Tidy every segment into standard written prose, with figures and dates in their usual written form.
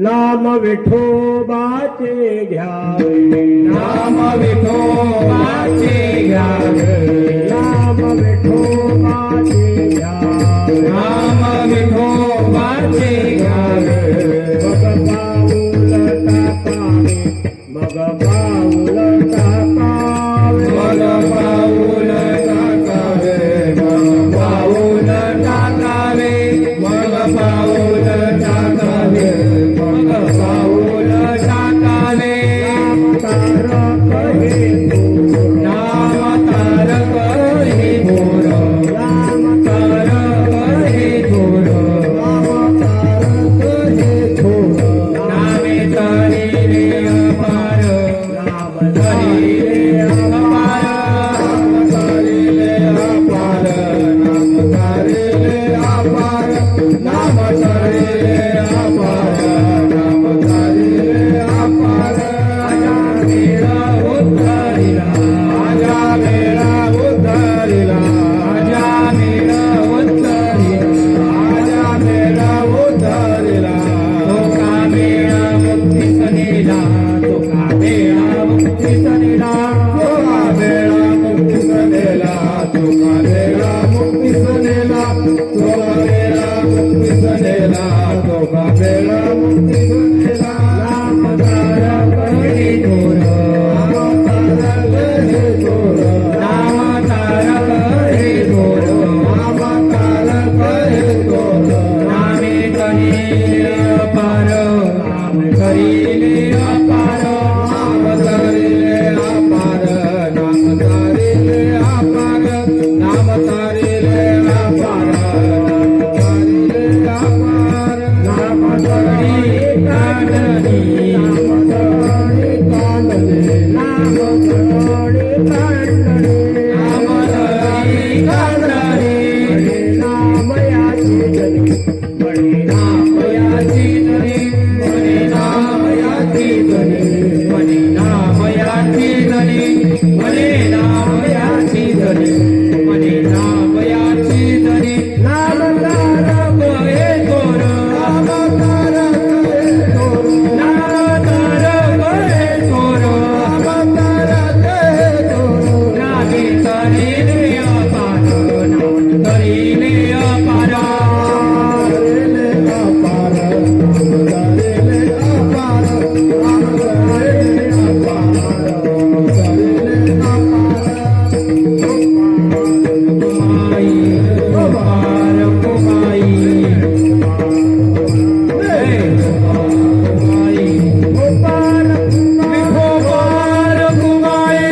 नाम विठोबाचे घ्यावे, नाम विठोबाचे घ्यावे, नाम विठोबाचे घ्यावे, नाम विठोबाचे घ्यावे. मग पाऊल टाकावे, मग पाऊल टाकावे, मग पाऊल टाकावे, मग पाऊल टाकावे, मग पाऊल टाकावे, मग तारक हे थोर, नाम तारक हे थोर, नाम तारक हे थोर, नामे तरिले अपार, नाम तरिले अपार, नाम तारिले अपार, नाम तरिले अपार, नाम तरिले अपार, नाम तरिले अपार. आजा मेळा उद्धरिला, आजा मेळा उद्धरिला, आजा मेळा उद्धरिला, आजा मेळा उद्धरिला. तो का मेळा मुक्तीस नेला, तो का मेळा मुक्तीस नेला, तो का मेळा मुक्तीस नेला, तो का मेळा मुक्तीस नेला, तो का मेळा मुक्तीस नेला, तो का मेळा मुक्तीस नेला. नाम तारक हे थोर, नाम तारक हे थोर, नाम तारक हे थोर, नाम तारक हे थोर, नामे तरिले अपार, नाम तरिले अपार, नाम तरिले अपार, नाम तरिले अपार, नाम तरिले अपार, नाम तरिले अपार. नाम तरी काढली, नाम तळी काढले, नाम तळी काढले, नाम तरी काढली, नाम याची जनी, म्हणे नाम याची धनी, म्हणे नाम याची धनी, म्हणे नाम याची धनी, म्हणे नाम याची धनी, म्हणे नाम याची धनी. नाम तारक हे थोर, नाम तारक हे थोर, नाम तारक हे थोर, नाम तारक हे थोर, नामे तरिले अपार, नाम तरिले अपार. तारिले अपार, तारिले अपार, तारिले अपार, तारिले कुमाई, अपार कुमाई, हे कुमाई, अपार, विठोबार कुमाई,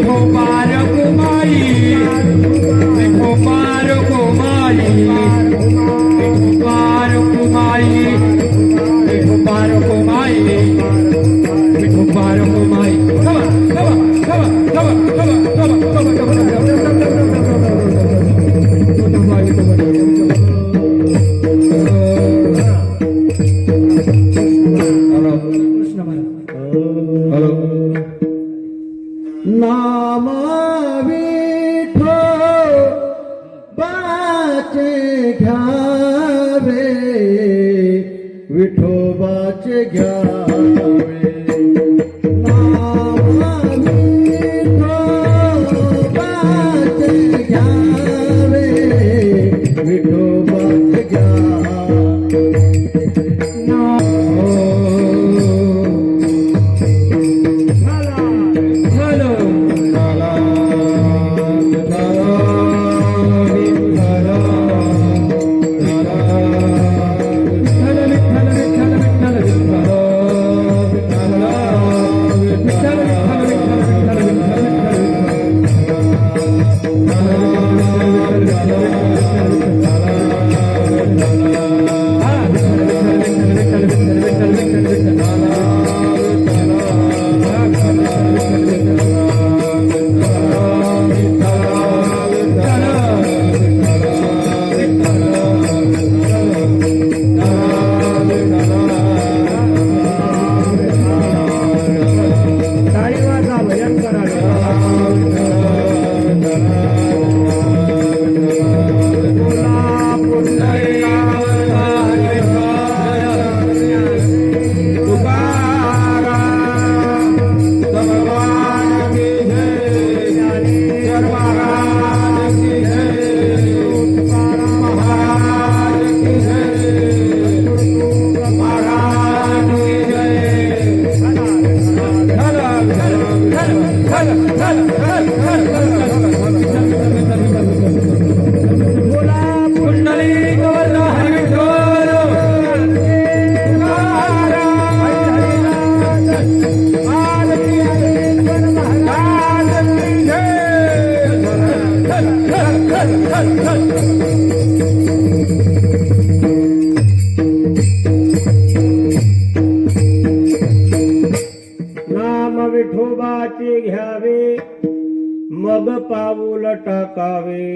विठोबार कुमाई, विठोबार कुमाई, विठोबार कुमाई, विठोबार कुमाई, विठोबार कुमाई. नाम विठोबाचे घ्यावे, विठोबाचे घ्यावे, नाम विठोबाचे घ्यावे, विठोबाचे घ्यावे. मग पाऊल टाकावे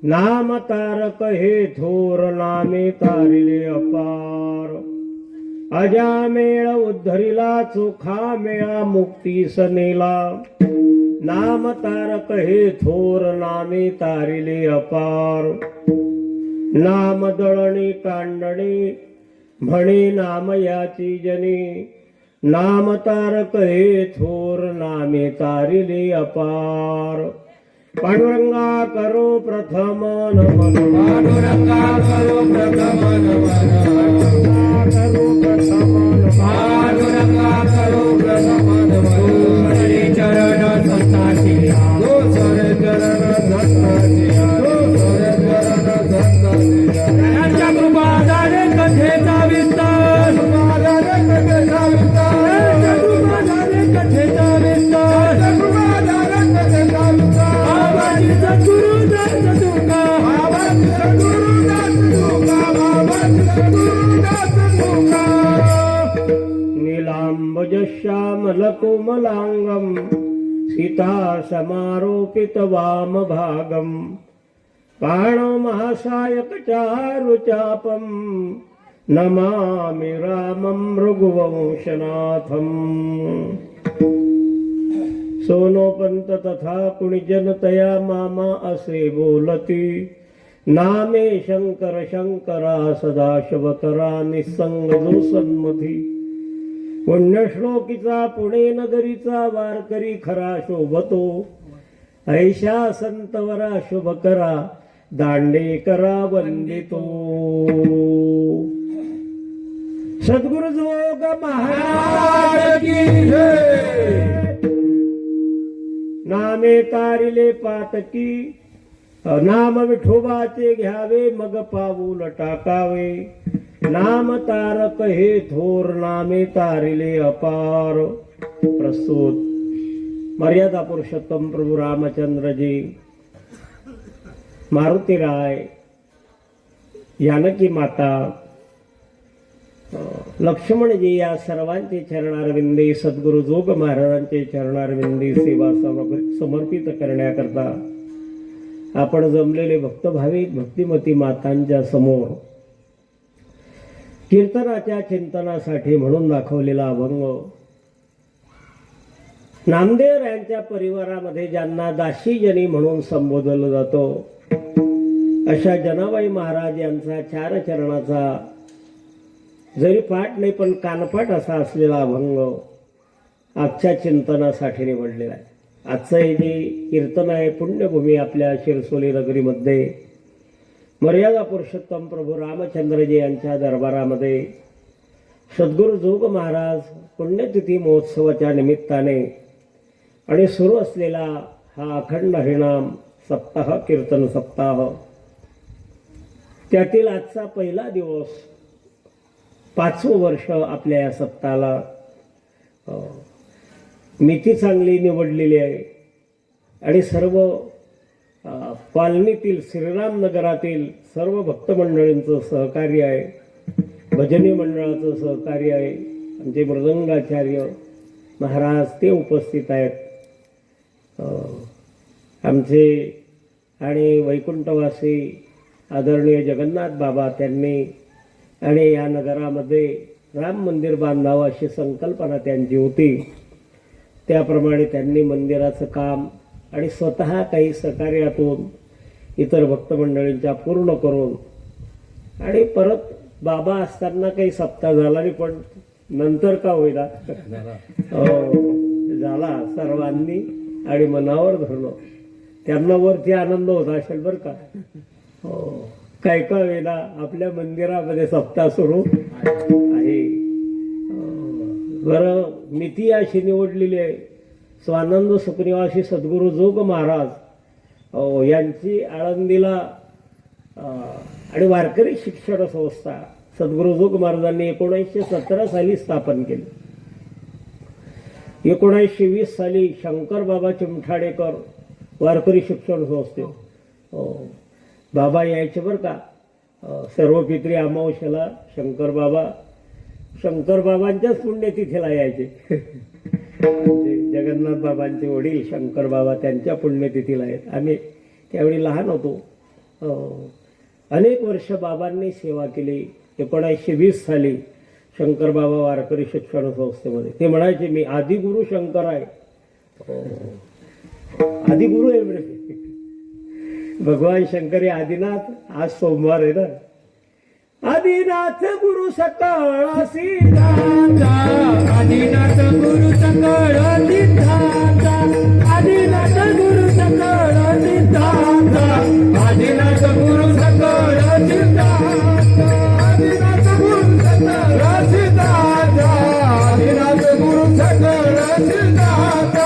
नाम तारक हे थोर नामे तारिले अपार अजामेळ उद्धरिला चोखा मेळा मुक्ती सनेला नाम तारक हे थोर नामे तारिले अपार नाम दळणे कांडणे म्हणे नाम याची जने नाम तारक हे थोर नामे तारिले अपार पांडुरंगा करो प्रथम नमन पांडुरंगा करो प्रथम नमन करो प्रथम नमन पांडुरंगा करो प्रथम नमन हरी चरण संताची तो सर चरण संताची तो सर चरण संताची त्यांच्या कृपा झाले कथेचा विस्तार त्यांच्या कृपा झाले कथेचा विस्तार बाबाजी सद्गुरु दास तुका बाबाजी सद्गुरु दास तुका बाबाजी सद्गुरु दास तुका नीलांबज श्यामल कोमलांगम सीता समारोपित वाम भागम पाण महासायक चारुचापम नमामि रामं रघुवंशनाथम सोनोपंत तथा कुणिजनतया मामा असे बोलती नामे शंकर शंकरा सदाशिव करा निसंग जो सन्मती पुण्यश्लोकीचा पुणे नगरीचा वारकरी खरा शोभतो ऐशा संतवरा शुभ करा दांडे करा वंदितो सद्गुरु जोग महाराज की जय नामे तारिले पातकी नाम विठोबाचे घ्यावे मग पाऊल टाकावे नाम तारक हे थोर नामे तारिले अपार प्रस्तुत मर्यादा पुरुषोत्तम प्रभू रामचंद्रजी मारुती राय जानकी माता लक्ष्मणजी या सर्वांचे चरणारविंदी सद्गुरु जोग महाराजांचे चरणारविंदी सेवा समर्पित करण्याकरता आपण जमलेले भक्तभाविक भक्तिमती मातांच्या समोर कीर्तनाच्या चिंतनासाठी म्हणून दाखवलेला अभंग नामदेव यांच्या परिवारामध्ये ज्यांना दासीजनी म्हणून संबोधलं जातं अशा जनाबाई महाराज यांचा चार चरणाचा जरी पाठ नाही पण कानपाठ असा असलेला अभंग आजच्या चिंतनासाठी निवडलेला आहे. आजचं हे जे कीर्तन आहे पुण्यभूमी आपल्या शिरसोली नगरीमध्ये मर्यादा पुरुषोत्तम प्रभू रामचंद्रजी यांच्या दरबारामध्ये सद्गुरु जोग महाराज पुण्यतिथी महोत्सवाच्या निमित्ताने आणि सुरू असलेला हा अखंड हरिनाम सप्ताह कीर्तन सप्ताह त्यातील आजचा पहिला दिवस 5वं वर्ष आपल्या या सप्ताहाला मिती चांगली निवडलेली आहे आणि सर्व पालनीतील श्रीराम नगरातील सर्व भक्त मंडळींचं सहकार्य आहे. भजनी मंडळाचं सहकार्य आहे. आमचे मृदंगाचार्य महाराज ते उपस्थित आहेत. आमचे आणि वैकुंठवासी आदरणीय जगन्नाथ बाबा त्यांनी आणि या नगरामध्ये राम मंदिर बांधावं अशी संकल्पना त्यांची होती. त्याप्रमाणे त्यांनी मंदिराचं काम आणि स्वतः काही सहकार्यातून इतर भक्तमंडळींच्या पूर्ण करून आणि परत बाबा असताना काही सप्ताह झाला नाही पण नंतर का होईना झाला सर्वांनी आणि मनावर धरलं. त्यांना वरती आनंद होता असेल बरं का. काय का वेळेला आपल्या मंदिरामध्ये सप्ताह सुरू आहे. बरं मिती अशी निवडलेली आहे. स्वानंद सुखनिवासी सद्गुरु जोग महाराज यांची आळंदीला आणि वारकरी शिक्षण संस्था सद्गुरु जोग महाराजांनी 1917 साली स्थापन केली. 1920 साली शंकर बाबा चिमठाडेकर वारकरी शिक्षण संस्थे बाबा यायचे बरं का. सर्व पित्री अमावस्याला शंकर बाबांच्याच पुण्यतिथीला यायचे. आमचे जगन्नाथ बाबांचे वडील शंकर बाबा त्यांच्या पुण्यतिथीला आहेत. आम्ही त्यावेळी लहान होतो. अनेक वर्ष बाबांनी सेवा केली. 1920 साली शंकर बाबा वारकरी शिक्षण संस्थेमध्ये ते म्हणायचे, मी आदिगुरु शंकर आहे. आदिगुरु आहे म्हणजे भगवान शंकर हे आदिनाथ. आज सोमवार आहे ना. आदिनाथ गुरु सकळ सिद्धांत, आदिनाथ गुरु सकळ सिद्धांत, आदिनाथ गुरु सकळ सिद्धांत, आदिनाथ गुरु सकळ सिद्धांत, आदिनाथ गुरु सकळ सिद्धांत, आदिनाथ गुरु सकळ सिद्धांत,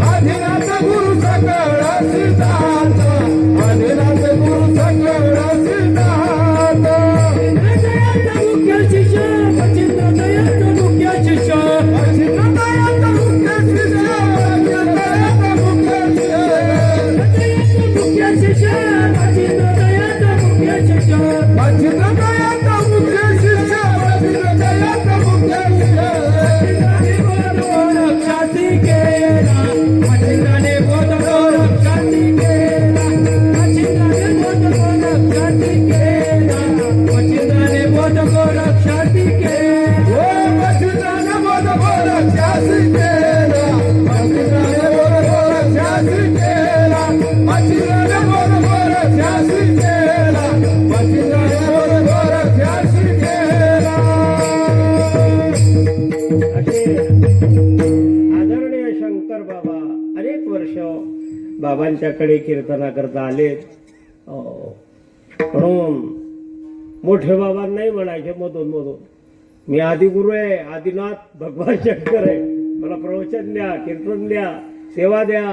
आदिनाथ गुरु सकळ सिद्धांत, आदिनाथ गुरु सकळ सिद्धांत. मुख्य शिष्य मच्छिंद्र दयाचा मुख्य शिष्य, मच्छिंद्र दयाचा मुख्य शिष्य, मच्छिंद्र दयाचा मुख्य शिष्य, मच्छिंद्र दयाचा मुख्य शिष्य, मच्छिंद्र दयाचा मुख्य शिष्य, मच्छिंद्र दयाचा मुख्य शिष्य. रक्षाती केला मच्छिंद्राने बोध रक्षाती केला, मच्छिंद्राने बोध रक्षाती केला, मच्छिंद्राने बोध रक्षाती केला, मच्छिंद्राने बोध रक्षाती केला, मच्छिंद्राने बोध रक्षाती केला, मच्छिंद्राने बोध रक्षाती केला, मच्छिंद्राने बोध रक्षाती केला. असे आदरणीय शंकर बाबा अनेक वर्ष बाबांच्याकडे कीर्तनाकरता आलेत. म्हणून मोठे बाबांनाही म्हणायचे मधून मधून, मी आदिगुरु आहे, आदिनाथ भगवान शंकर आहे, मला प्रवचन द्या, कीर्तन द्या, सेवा द्या,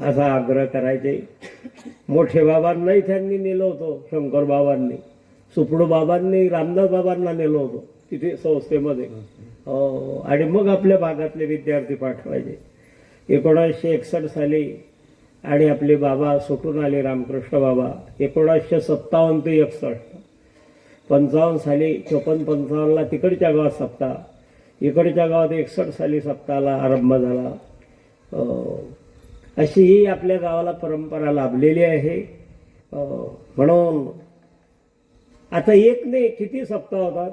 असा आग्रह करायचे. मोठे बाबांनाही त्यांनी नेलं होतं. शंकर बाबांनी, सुपडू बाबांनी रामदास बाबांना नेलं होतं तिथे संस्थेमध्ये. आणि मग आपल्या भागातले विद्यार्थी पाठवायचे. 1961 साली आणि आपले बाबा सुटून आले रामकृष्ण बाबा 1957 ते 61. 55 साली 54-55ला तिकडच्या गावात सप्ताह, इकडच्या गावात 61 साली सप्ताहाला आरंभ झाला. अशी ही आपल्या गावाला परंपरा लाभलेली आहे. म्हणून आता एक नाही किती सप्ताह होतात,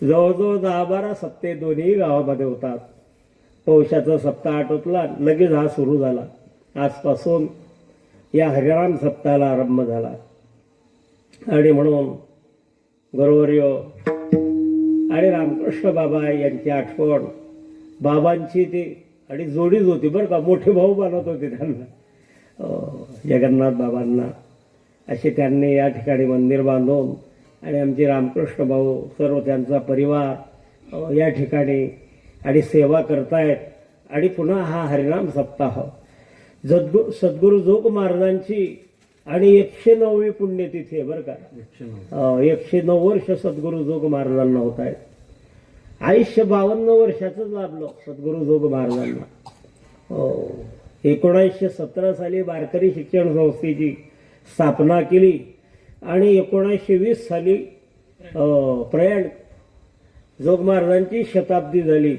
जवळजवळ 10-12 सप्ते दोन्ही गावामध्ये होतात. पौषाचा सप्ताह आटोपला, लगेच हा सुरू झाला. आजपासून या हरिराम सप्ताहाला आरंभ झाला. आणि म्हणून गुरुवर्य आणि रामकृष्ण बाबा यांची आठवण, बाबांची ती आणि जोडीच होती बरं का. मोठे भाऊ बनत होते त्यांना, जगन्नाथ बाबांना. असे त्यांनी या ठिकाणी मंदिर बांधून आणि आमचे रामकृष्ण भाऊ सर्व त्यांचा परिवार या ठिकाणी आणि सेवा करतायत. आणि पुन्हा हा हरिनाम सप्ताह सद्गुरू जोग महाराजांची आणि 109वी पुण्यतिथी आहे बरं का. 109 वर्ष सद्गुरू जोग महाराजांना होत आहेत. आयुष्य 52 वर्षाचंच लाभलं सद्गुरू जोग महाराजांना. 1917 साली वारकरी शिक्षण संस्थेची स्थापना केली आणि 1920 साली प्रयाण जोग महाराजांची शताब्दी झाली.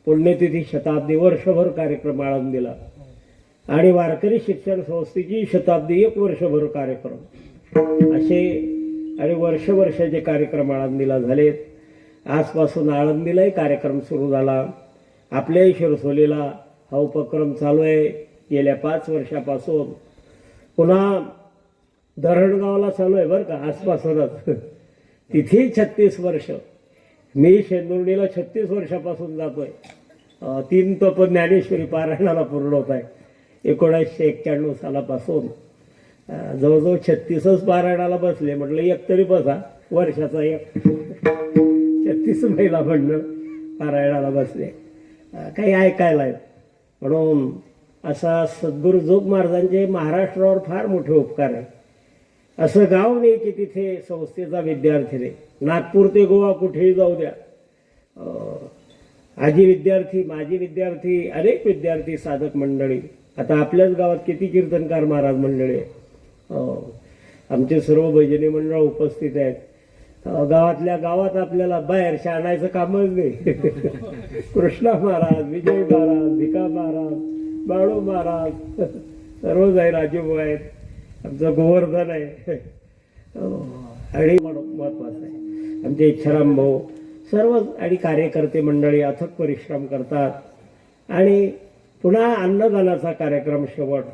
पुण्यतिथी शताब्दी वर्षभर कार्यक्रम आळंदीला आणि वारकरी शिक्षण संस्थेची शताब्दी 1 वर्षभर कार्यक्रम असे आणि वर्षाचे कार्यक्रम आळंदीला झालेत. आजपासून आळंदीलाही कार्यक्रम सुरू झाला. आपल्याही शिरसोलीला हा उपक्रम चालू आहे गेल्या 5 वर्षापासून. पुन्हा धरणगावला चालू आहे बरं का आजपासूनच. तिथेही 36 वर्ष. मी शेंदुर्णीला 36 वर्षापासून जातोय. 3 तप ज्ञानेश्वरी पारायणाला पूर्ण होत आहे. 1991 सालापासून जवळजवळ 36च पारायणाला बसले. म्हटलं एक तरी बसा, वर्षाचा एक. 36 महिला म्हणणं पारायणाला बसले, काही ऐकायला आहेत. म्हणून असा सद्गुरू जोग महाराजांचे महाराष्ट्रावर फार मोठे उपकार आहे. असं गाव नाही की तिथे संस्थेचा विद्यार्थी नाही. नागपूर ते गोवा कुठेही जाऊ द्या, आजी विद्यार्थी, माजी विद्यार्थी, अनेक विद्यार्थी, साधक मंडळी. आता आपल्याच गावात किती कीर्तनकार महाराज मंडळी आहे. आमचे सर्व भजनी मंडळ उपस्थित आहेत. गावातल्या गावात आपल्याला बाहेरच्या आणायचं कामच नाही. कृष्णा महाराज, विजय महाराज, भिका महाराज, बाळू महाराज सर्वच आहे, राजू आहेत, आमचं गोवर्धन आहे आणि महत्वाचं आहे आमचे इच्छाराम भाऊ, सर्व आणि कार्यकर्ते मंडळी अथक परिश्रम करतात. आणि पुन्हा अन्नदानाचा कार्यक्रम शेवट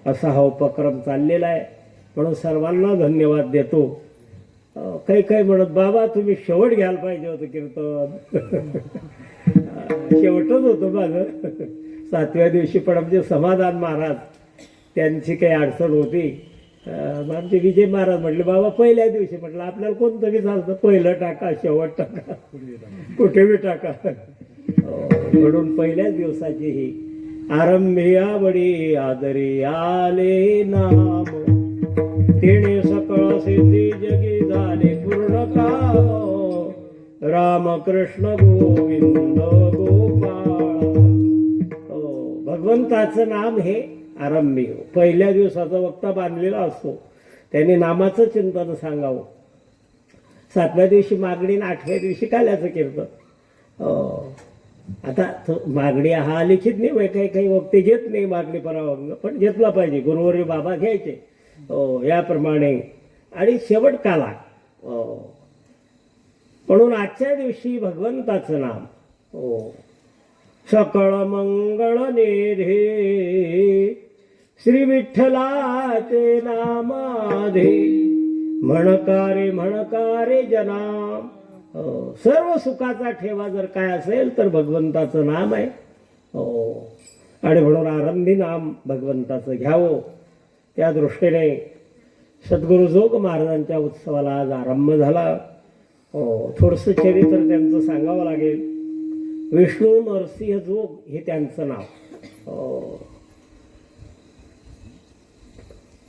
असा हा उपक्रम चाललेला आहे, म्हणून सर्वांना धन्यवाद देतो. काही काही म्हणत बाबा तुम्ही शेवट घ्यायला पाहिजे होतं कीर्तन. शेवटच होतं माझं 7व्या दिवशी, पण आमचे समाधान महाराज त्यांची काही अडचण होती. आमचे विजय महाराज म्हटले बाबा पहिल्या दिवशी, म्हटलं आपल्याला कोणतं बी चालतं, पहिलं टाका शेवट टाका कुठे बी टाका. म्हणून पहिल्याच दिवसाची ही आरंभिया बडी आदरी आले नाम, तेणे सकळ सिद्धी जगी झाले पूर्ण काम, रामकृष्ण गोविंद गोपाळ. भगवंताचं नाम हे आरंभी, पहिल्या दिवसाचा वक्ता बांधलेला असतो, त्यांनी नामाचं चिंतन सांगावं. 7व्या दिवशी मागणी आणि 8व्या दिवशी काल्याचं कीर्तन. आता मागणी हा लिखित नाही, काही काही वक्ते घेत नाही मागणी पराभंग, पण घेतला पाहिजे, गुरुवारी बाबा घ्यायचे याप्रमाणे. आणि शेवट काला, म्हणून आजच्या दिवशी भगवंताचं नाम सकळ मंगळ नेधे, श्री विठ्ठलाचे नामाधे, म्हणकारे जना. सर्व सुखाचा ठेवा जर काय असेल तर भगवंताचं नाम आहे. आणि म्हणून आरंभी नाम भगवंताचं घ्यावं. त्या दृष्टीने सद्गुरू जोग महाराजांच्या उत्सवाला आज आरंभ झाला. थोडंसं चरित्र त्यांचं सांगावं लागेल. विष्णू नरसिंह जोग हे त्यांचं नाव.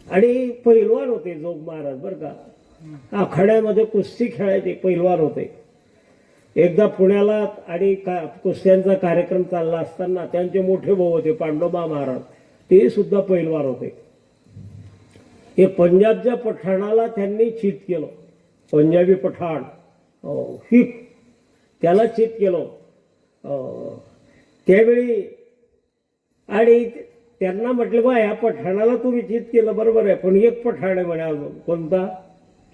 आणि पैलवान होते जोग महाराज बरं का. आखाड्यामध्ये कुस्ती खेळायचे, पैलवान होते. एकदा पुण्याला आणि कुस्त्यांचा कार्यक्रम चालला असताना त्यांचे मोठे भाऊ होते पांडोबा महाराज, ते सुद्धा पैलवान होते. हे पंजाबच्या पठाणाला त्यांनी चित केलं, पंजाबी पठाण हिप, त्याला चित केलं त्यावेळी. आणि त्यांना म्हटलं बा या पठाणाला तुम्ही चित केलं बरोबर आहे, पण एक पठाण आहे म्हणे अजून. कोणता?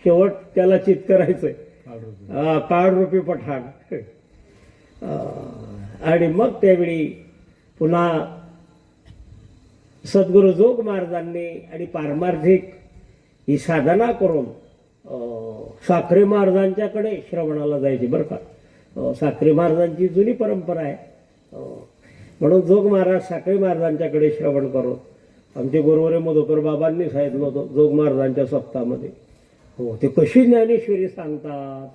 शेवट त्याला चित करायचंय, काळरूपी पठाण. आणि मग त्यावेळी पुन्हा सद्गुरू जोग महाराजांनी आणि पारमार्थिक ही साधना करून साखरे महाराजांच्याकडे श्रवणाला जायची बरं का. साखरे महाराजांची जुनी परंपरा आहे, म्हणून जोग महाराज साखरे महाराजांच्याकडे श्रवण करून. आमचे गुरुवारी मधुकर बाबांनी सांगितलं होतं जोग महाराजांच्या सप्ताहामध्ये. ते कशी ज्ञानेश्वरी सांगतात,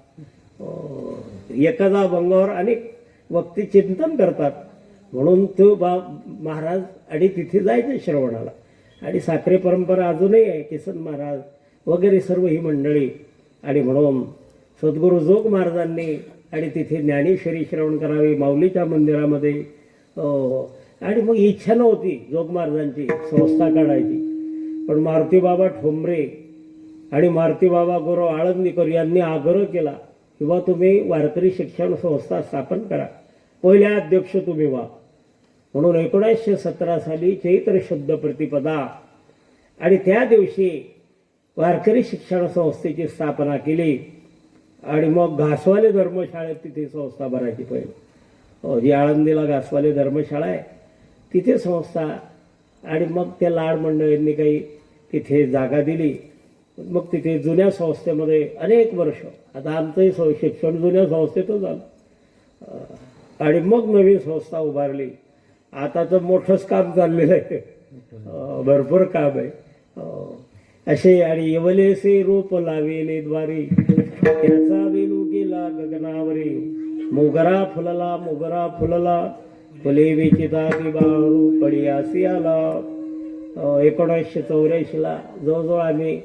एखादा भंगावर अनेक वक्ती चिंतन करतात. म्हणून तो महाराज आणि तिथे जायचे श्रवणाला. आणि साखरे परंपरा अजूनही आहे, किसन महाराज वगैरे सर्व ही मंडळी. आणि म्हणून सद्गुरू जोग महाराजांनी आणि तिथे ज्ञानेश्वरी श्रवण करावी माऊलीच्या मंदिरामध्ये. आणि मग इच्छा नव्हती जोग महाराजांची संस्था काढायची, पण मारुती बाबा ठोंबरे आणि मारुती बाबा गुरु आळंदीकर यांनी आग्रह केला किंवा तुम्ही वारकरी शिक्षण संस्था स्थापन करा, पहिल्या अध्यक्ष तुम्ही व्हा. म्हणून 1917 साली चैत्र शुद्ध प्रतिपदा आणि त्या दिवशी वारकरी शिक्षण संस्थेची स्थापना केली. आणि मग घासवाले धर्मशाळेत तिथे संस्था भरायची पहिलं. जी आळंदीला घासवाले धर्मशाळा आहे तिथे संस्था. आणि मग त्या लाड मंडळींनी काही तिथे जागा दिली. मग तिथे जुन्या संस्थेमध्ये अनेक वर्ष, आता आमचंही शिक्षण जुन्या संस्थेतच झालं. आणि मग नवीन संस्था उभारली. आता तर मोठंच काम चाललेलं आहे, भरपूर काम आहे. असे आणि यवलेसे रूप लावेले द्वारी, त्याचा वेणू गेला गगनावरी. मोगरा फुलला फुले विचिता बाळू पडियासी आला. 1984ला जवळजवळ आम्ही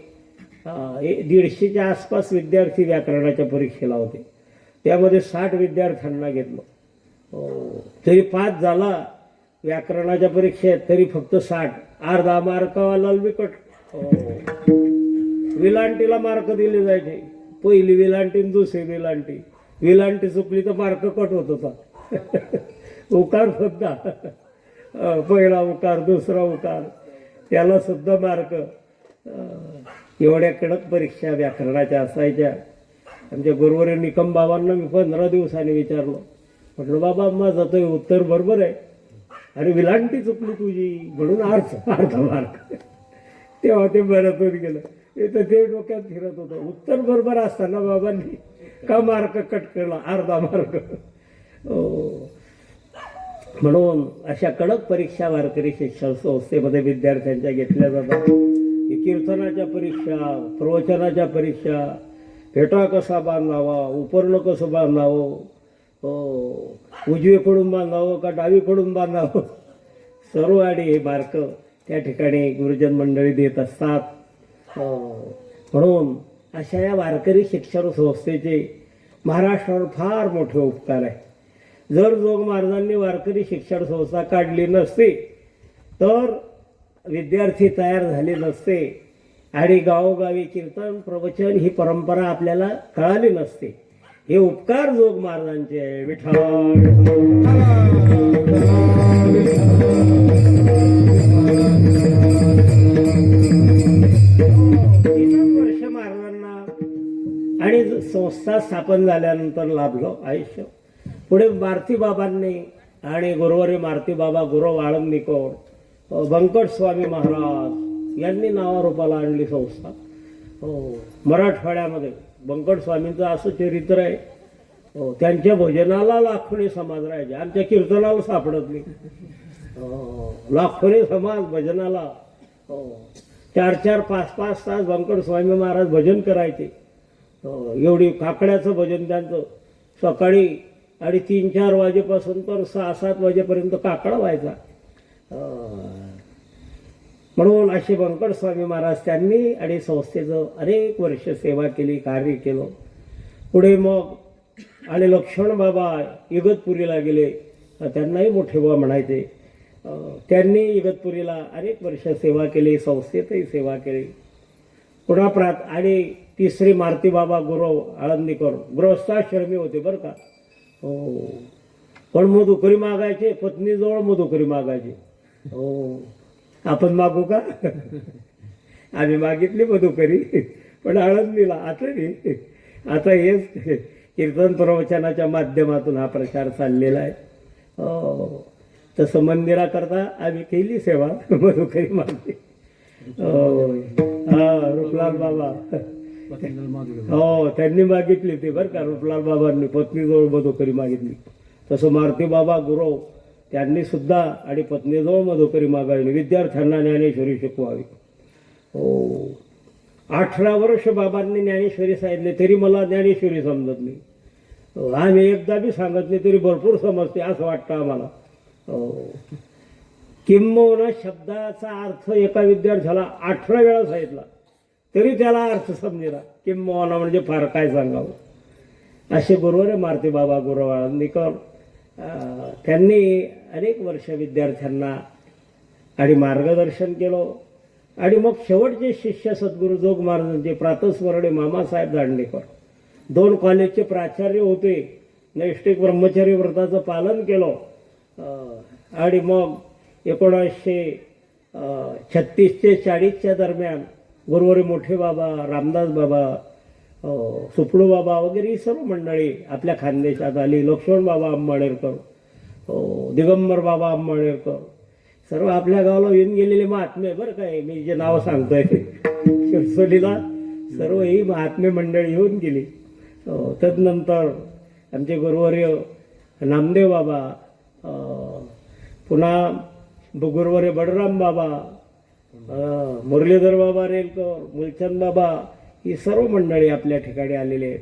150च्या आसपास विद्यार्थी व्याकरणाच्या परीक्षेला होते. त्यामध्ये 60 विद्यार्थ्यांना घेतलं. तरी 5 झाला व्याकरणाच्या परीक्षेत, तरी फक्त 60. अर्धा मार्कावाला विकट विलांटीला मार्क दिले जायचे, पहिली विलांटी आणि दुसरी विलांटी. विलांटी चुकली तर मार्क कट होत होता. उकार सुद्धा पहिला उकार दुसरा उकार त्याला सुद्धा मार्क. एवढ्या कडक परीक्षा व्याकरणाच्या असायच्या. आमच्या गुरुवारी निकम बाबांना मी 15 दिवसांनी विचारलं, म्हटलं बाबा माझं तर उत्तर बरोबर आहे, अरे विलांटी चुकली तुझी म्हणून अर्धा मार्क. तेव्हा ते बरतून गेलं. तर ते डोक्यात फिरत होतं, उत्तर बरोबर असताना बाबांनी का मार्क कट केला, अर्धा मार्क. म्हणून अशा कडक परीक्षा वारकरी शिक्षण संस्थेमध्ये विद्यार्थ्यांच्या घेतल्या जातात. कीर्तनाच्या परीक्षा, प्रवचनाच्या परीक्षा, फेटा कसा बांधावा, उपर्ण कसं बांधावं, उजवीकडून बांधावं का डावीकडून बांधावं, सर्व आणि हे मार्क त्या ठिकाणी गुरुजन मंडळी देत असतात. म्हणून अशा या वारकरी शिक्षण संस्थेचे महाराष्ट्रावर फार मोठे उपकार आहे. जर जोग महाराजांनी वारकरी शिक्षण संस्था काढली नसती तर विद्यार्थी तयार झाले नसते आणि गावोगावी कीर्तन प्रवचन ही परंपरा आपल्याला कळाली नसते. हे उपकार जोग महाराजांचे आहे. विठ्ठल वर्ष महाराजांना आणि संस्था स्थापन झाल्यानंतर लाभलं आयुष्य. पुढे मारुती बाबांनी आणि गुरुवारी मारुती बाबा गुरव आळंदीकर, बंकट स्वामी महाराज यांनी नावारूपाला आणली संस्था. मराठवाड्यामध्ये बंकट स्वामींचं असं चरित्र आहे, त्यांच्या भजनाला लाखोनी समाज राहायचे, आमच्या कीर्तनाला सापडत नाही. लाखोनी समाज भजनाला 4-4, 5-5 तास बंकट स्वामी महाराज भजन करायचे. एवढी काकड्याचं भजन त्यांचं सकाळी आणि 3-4 वाजेपासून तर 6-7 वाजेपर्यंत काकडा व्हायचा. म्हणून असे बंकट स्वामी महाराज त्यांनी आणि संस्थेचं अनेक वर्ष सेवा केली, कार्य केलं. पुढे मग आणि लक्ष्मण बाबा इगतपुरीला गेले, त्यांनाही मोठे बाबा म्हणायचे. त्यांनी इगतपुरीला अनेक वर्ष सेवा केली, संस्थेतही सेवा केली. पुन्हा आणि तिसरी मारुती बाबा गुरव आळंदीकर गृहस्थाश्रमी होते बरं का. पण मधुकरी मागायचे, पत्नीजवळ मधुकरी मागायचे. आपण मागू का? आम्ही मागितली मधुकरी, पण आळंदीला आता नाही. आता हेच कीर्तन प्रवचनाच्या माध्यमातून हा प्रचार चाललेला आहे. तसं मंदिराकरता आम्ही केली सेवा, मधुकरी मागली. रूपलाल बाबा त्यांनी मागितली ती बरं का. रूपलाल बाबांनी पत्नीजवळ मधुकरी मागितली. तसं मारुती बाबा गुरव त्यांनी सुद्धा आणि पत्नीजवळ मधुकरी मागावी, विद्यार्थ्यांना ज्ञानेश्वरी शिकवावी. 18 वर्ष बाबांनी ज्ञानेश्वरी सांगितले तरी मला ज्ञानेश्वरी समजत नाही. आम्ही एकदा बी सांगत नाही तरी भरपूर समजते असं वाटतं आम्हाला. किंबहुना शब्दाचा अर्थ एका विद्यार्थ्याला 18 वेळा सांगितला तरी त्याला अर्थ समजेना. किंबहुना म्हणजे फार काय सांगावं. असे गुरुवार मारुती बाबा गुरव आळंदीकर त्यांनी अनेक वर्ष विद्यार्थ्यांना आणि मार्गदर्शन केलं. आणि मग शेवटचे शिष्य सद्गुरू जोग महाराजांचे प्रातस्मरणी मामासाहेब दांडेकर 2 कॉलेजचे प्राचार्य होते. नैष्ठिक ब्रह्मचर्य व्रताचं पालन केलं. आणि मग 1936 ते 40च्या दरम्यान गुरुवारी मोठे बाबा, रामदास बाबा, सुपडू बाबा वगैरे ही सर्व मंडळी आपल्या खानदेशात आली. लक्ष्मण बाबा अंबाडेकर, दिगंबर बाबा अंबाडेकर सर्व आपल्या गावाला येऊन गेलेले महात्मे बरं काय. मी जे नाव सांगतोय शिरसोलीला सर्व ही महात्मे मंडळी येऊन गेली. तदनंतर आमचे गुरुवर्य नामदेव बाबा, पुन्हा गुरुवर्य बडराम बाबा, मुरलीधर बाबा रेलकर, मुलचंद बाबा ही सर्व मंडळी आपल्या ठिकाणी आलेले आहेत.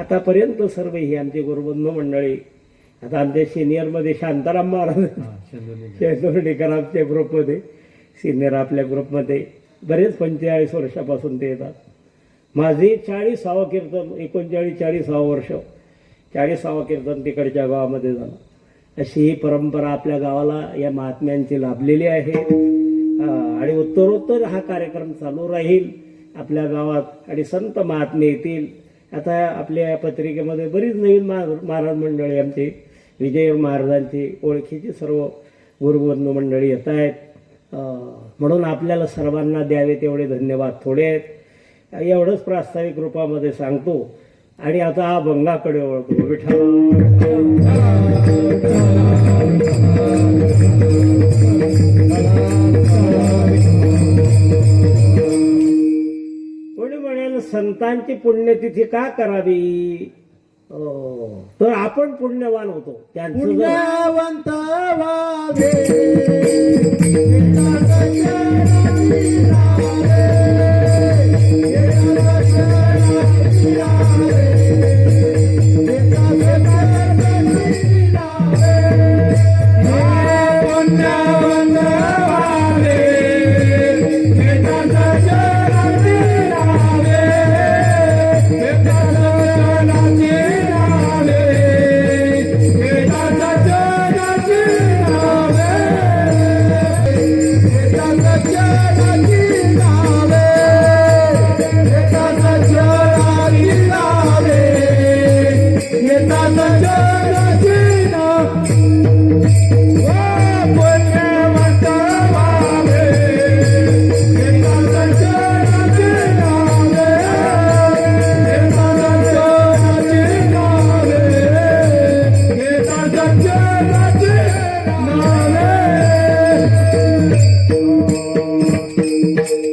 आतापर्यंत सर्व ही आमची गुरुबंधू मंडळी. आता आमच्या सिनियरमध्ये शांताराम महाराज शेंदुर्डीकर आमच्या ग्रुपमध्ये सिनियर, आपल्या ग्रुपमध्ये बरेच 45 वर्षापासून ते येतात. माझे 40वे कीर्तन 39-40 वर्ष 40वे कीर्तन तिकडच्या गावामध्ये झालं. अशी ही परंपरा आपल्या गावाला या महात्म्यांची लाभलेली आहे. आणि उत्तरोत्तर हा कार्यक्रम चालू राहील आपल्या गावात. आणि संत महात्मे येतील आता आपल्या पत्रिकेमध्ये बरीच नवीन महाराज मंडळी आमची विजय महाराजांची ओळखीची सर्व गुरुबंधू मंडळी येत आहेत. म्हणून आपल्याला सर्वांना द्यावे तेवढे धन्यवाद थोडे आहेत. एवढंच प्रास्ताविक रूपामध्ये सांगतो आणि आता हा भंगाकडे ओळखतो. कोणी म्हणेल संतांची पुण्यतिथी का करावी? तर आपण पुण्यवान होतो. त्यांचं पुण्यवंत व्हावे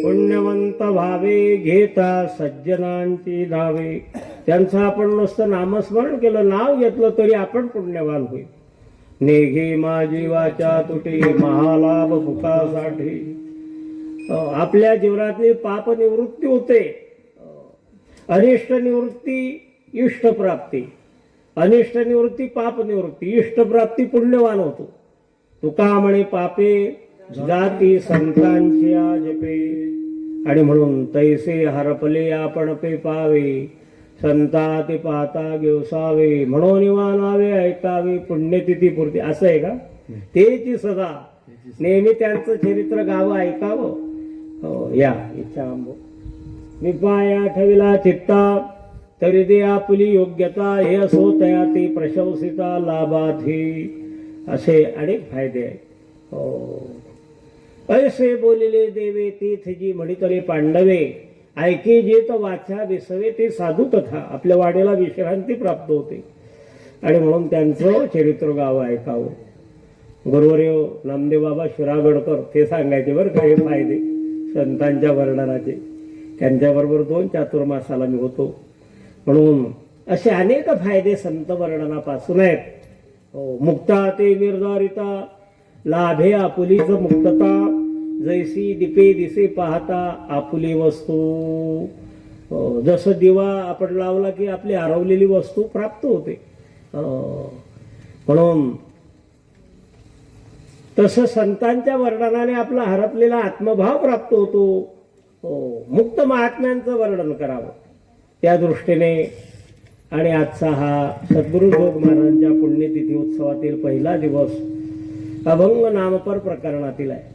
पुण्यवंत व्हावे घेता सज्जनांची नावे. त्यांचं आपण नुसतं नामस्मरण केलं, नाव घेतलं तरी आपण पुण्यवान होईल. नेघे माझी वाचा तुटे महालाभ भुकासाठी. आपल्या जीवनातली पाप निवृत्ती होते. अनिष्ट निवृत्ती इष्टप्राप्ती, अनिष्ट निवृत्ती पाप निवृत्ती, इष्टप्राप्ती पुण्यवान होतो. तुका म्हणे पापे जाती संतांच्या जपे. आणि म्हणून तैसे हरपले आपण पे पावे, संता ते पाहता घेवसावे. म्हणून मानावे ऐकावे पुण्यतिथी पूर्ती. असं आहे का? तेची सदा नेहमी त्यांचं चरित्र गावं ऐकावं. हो, या इच्छा आंबो मी पाया ठेविला चित्ता तरी दे आपली योग्यता. हे असो तया ते प्रशंसिता लाभार्थी. असे अनेक फायदे आहेत. हो, ऐसे बोलिले देवे तीथ जी म्हणितले पांडवे. ऐके जे तर वाचा विसवे ते साधू कथा. आपल्या वाड्याला विश्रांती प्राप्त होते आणि म्हणून त्यांचं चरित्र गावं ऐकावं. गुरुवर्य नामदेव बाबा शिरागडकर ते सांगायचे बरं का हे फायदे संतांच्या वर्णनाचे. त्यांच्याबरोबर 2 चातुर्मासाला मी होतो. म्हणून असे अनेक फायदे संत वर्णनापासून आहेत. मुक्ता ते निर्धारिता लाभे आपुलीच मुक्तता. जैसी दीपे दिसे पाहता आपुली वस्तू. जसं दिवा आपण लावला की आपली हरवलेली वस्तू प्राप्त होते. म्हणून तसं संतांच्या वर्णनाने आपला हरपलेला आत्मभाव प्राप्त होतो. मुक्त महात्म्यांचं वर्णन करावं त्या दृष्टीने. आणि आजचा हा सद्गुरू जोग महाराजांच्या पुण्यतिथी उत्सवातील पहिला दिवस अभंग नामपर प्रकरणातील आहे.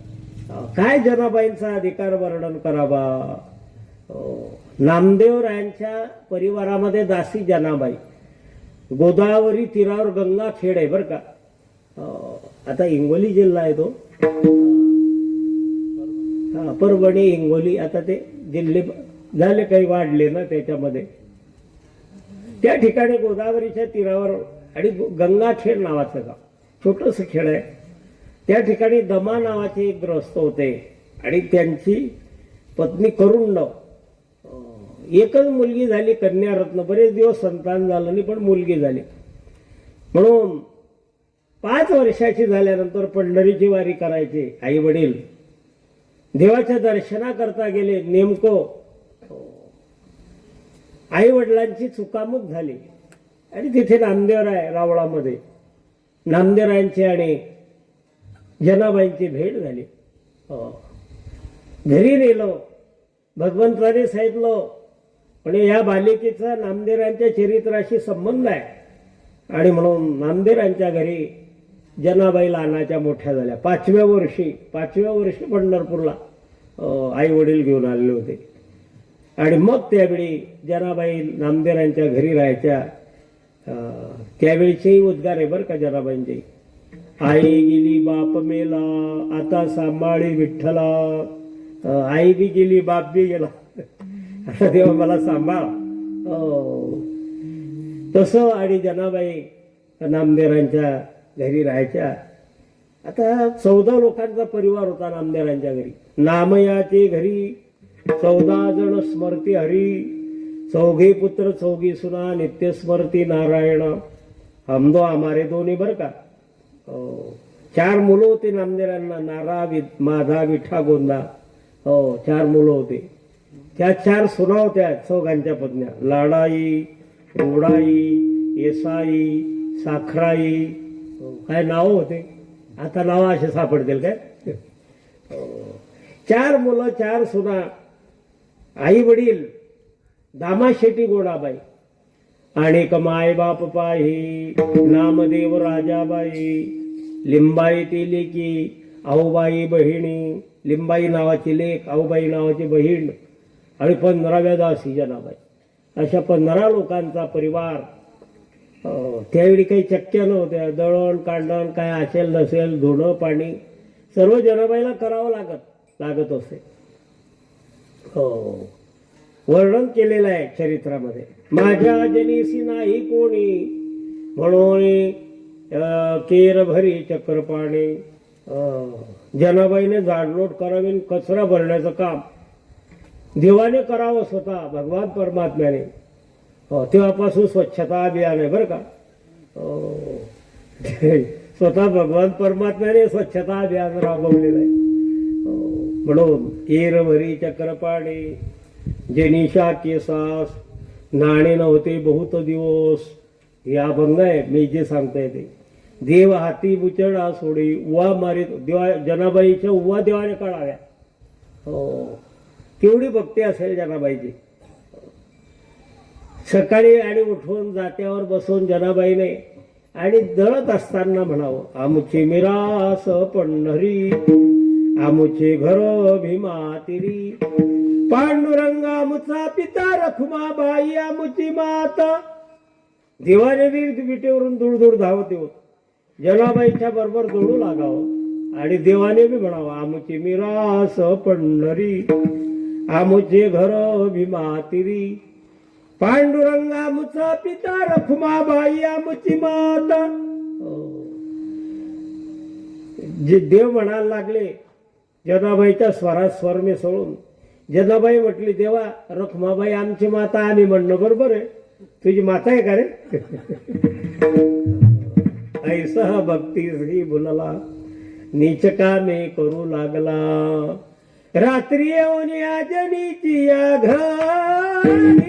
काय जनाबाईंचा अधिकार वर्णन करावा. नामदेवरायांच्या परिवारामध्ये दासी जनाबाई. गोदावरी तीरावर गंगाखेड आहे बरं का. आता हिंगोली जिल्हा आहे तो. परभणी हिंगोली आता ते जिल्हे झाले काही वाढले ना त्याच्यामध्ये. त्या ठिकाणी गोदावरीच्या तीरावर आणि गंगाखेड नावाचं गाव छोटंसं खेड आहे. त्या ठिकाणी दमा नावाचे एक ग्रस्त होते आणि त्यांची पत्नी करुंड. एकच मुलगी झाली कन्यारत्न. बरेच दिवस संतान झालं नाही पण मुलगी झाली. म्हणून 5 वर्षाची झाल्यानंतर पंढरीची वारी करायचे आई वडील. देवाच्या दर्शनाकरता गेले. नेमकं आई वडिलांची चुकामुक झाली आणि तिथे नामदेवराय रावळामध्ये नामदेवरायांची आणि जनाबाईंची भेट झाली. घरी नेलो. भगवंताने सांगितलं म्हणजे या बालिकेचा नामदेवरायांच्या चरित्राशी संबंध आहे. आणि म्हणून नामदेवरायांच्या घरी जनाबाई लहानाच्या मोठ्या झाल्या. 5व्या वर्षी पंढरपूरला आई वडील घेऊन आलेले होते. आणि मग त्यावेळी जनाबाई नामदेवांच्या घरी राहायच्या. त्यावेळीचेही उद्गार आहे बरं का जनाबाईंचे. आई गेली बाप मेला, आता सांभाळी विठ्ठला. आई बी गेली बाप बी गेला, आता देवा मला सांभाळ. तसं आणि जनाबाई नामदेवांच्या घरी राहायच्या. आता 14 लोकांचा परिवार होता नामदेवांच्या घरी. नामयाचे घरी 14 जण स्मरती हरी, 14 पुत्र 14 सुना, नित्य स्मरती नारायण. हम दो हमारे दोन्ही बरं का. 4 मुलं होती नामदेवांना, नारा माधा विठा गोंदा. 4 मुलं होते. त्या 4 सुना होत्या चौघांच्या पत्न्या. लाडाई, रोडाई, येसाई, साखराई. काय नाव होते, आता नाव असे सापडतील काय. 4 मुलं 4 सुना. आई वडील दामाशेटी गोडाबाई आणि माय बाप पाही नामदेव राजाबाई. लिंबाई ती लेकी, आऊबाई बहिणी. लिंबाई नावाची लेक, आऊबाई नावाची बहीण आणि 15व्या दासी जनाबाई. अशा 15 लोकांचा परिवार. त्यावेळी काही चक्क्या नव्हत्या. दळण कांडण काय असेल नसेल, धुणं पाणी सर्व जनाबाईला करावं लागत असे. वर्णन केलेलं आहे चरित्रामध्ये. माझ्या जनीसी नाही कोणी म्हणून केर भरी चक्रपाणी. जनाबाईने झाडलोट करावी, कचरा भरण्याचं काम देवाने करावं स्वतः, भगवान परमात्म्याने. तेव्हापासून स्वच्छता अभियान आहे बरं का. स्वतः भगवान परमात्म्याने स्वच्छता अभियान राबवलेलं आहे. म्हणून केर भरी चक्रपाणी, जेनिशा केसास नाणे नव्हते बहुत दिवस. हे अभंग आहे मी जे सांगताय ते. देव हाती बुचडा सोडी, उवा मारीत. देवा जनाबाईच्या उवा देवाने काढाव्या. केवढी भक्ती असेल जनाबाईची. सकाळी आणि उठून जात्यावर बसून जनाबाईने आणि दळत असताना म्हणावं, आमुचे मिरास पंढरी, आमुचे घर भीमा तिरी. पांडुरंग आमुचा पिता, रखुमाबाई आमुची माता. देवाने विटेवरून दूर दूर धावत येऊन जनाबाईच्या बरोबर दौडू लागावं आणि देवाने बी म्हणावं, आमुची मिरास पंढरी, आमुचे घर भीमा तिरी. पांडुरंग आमुचा पिता, रखुमाबाई आमुची माता. जे देव म्हणायला लागले जनाबाईच्या स्वरात स्वर मिसळून. जनाबाई म्हटली, देवा रखुमाबाई आमची माता. आम्ही म्हणणं बरोबर आहे, तुझी माता आहे का रे. ऐसा भक्ती श्री बोलला, नीच कामे करू लागला. रात्री येऊन याजनीची या घरी,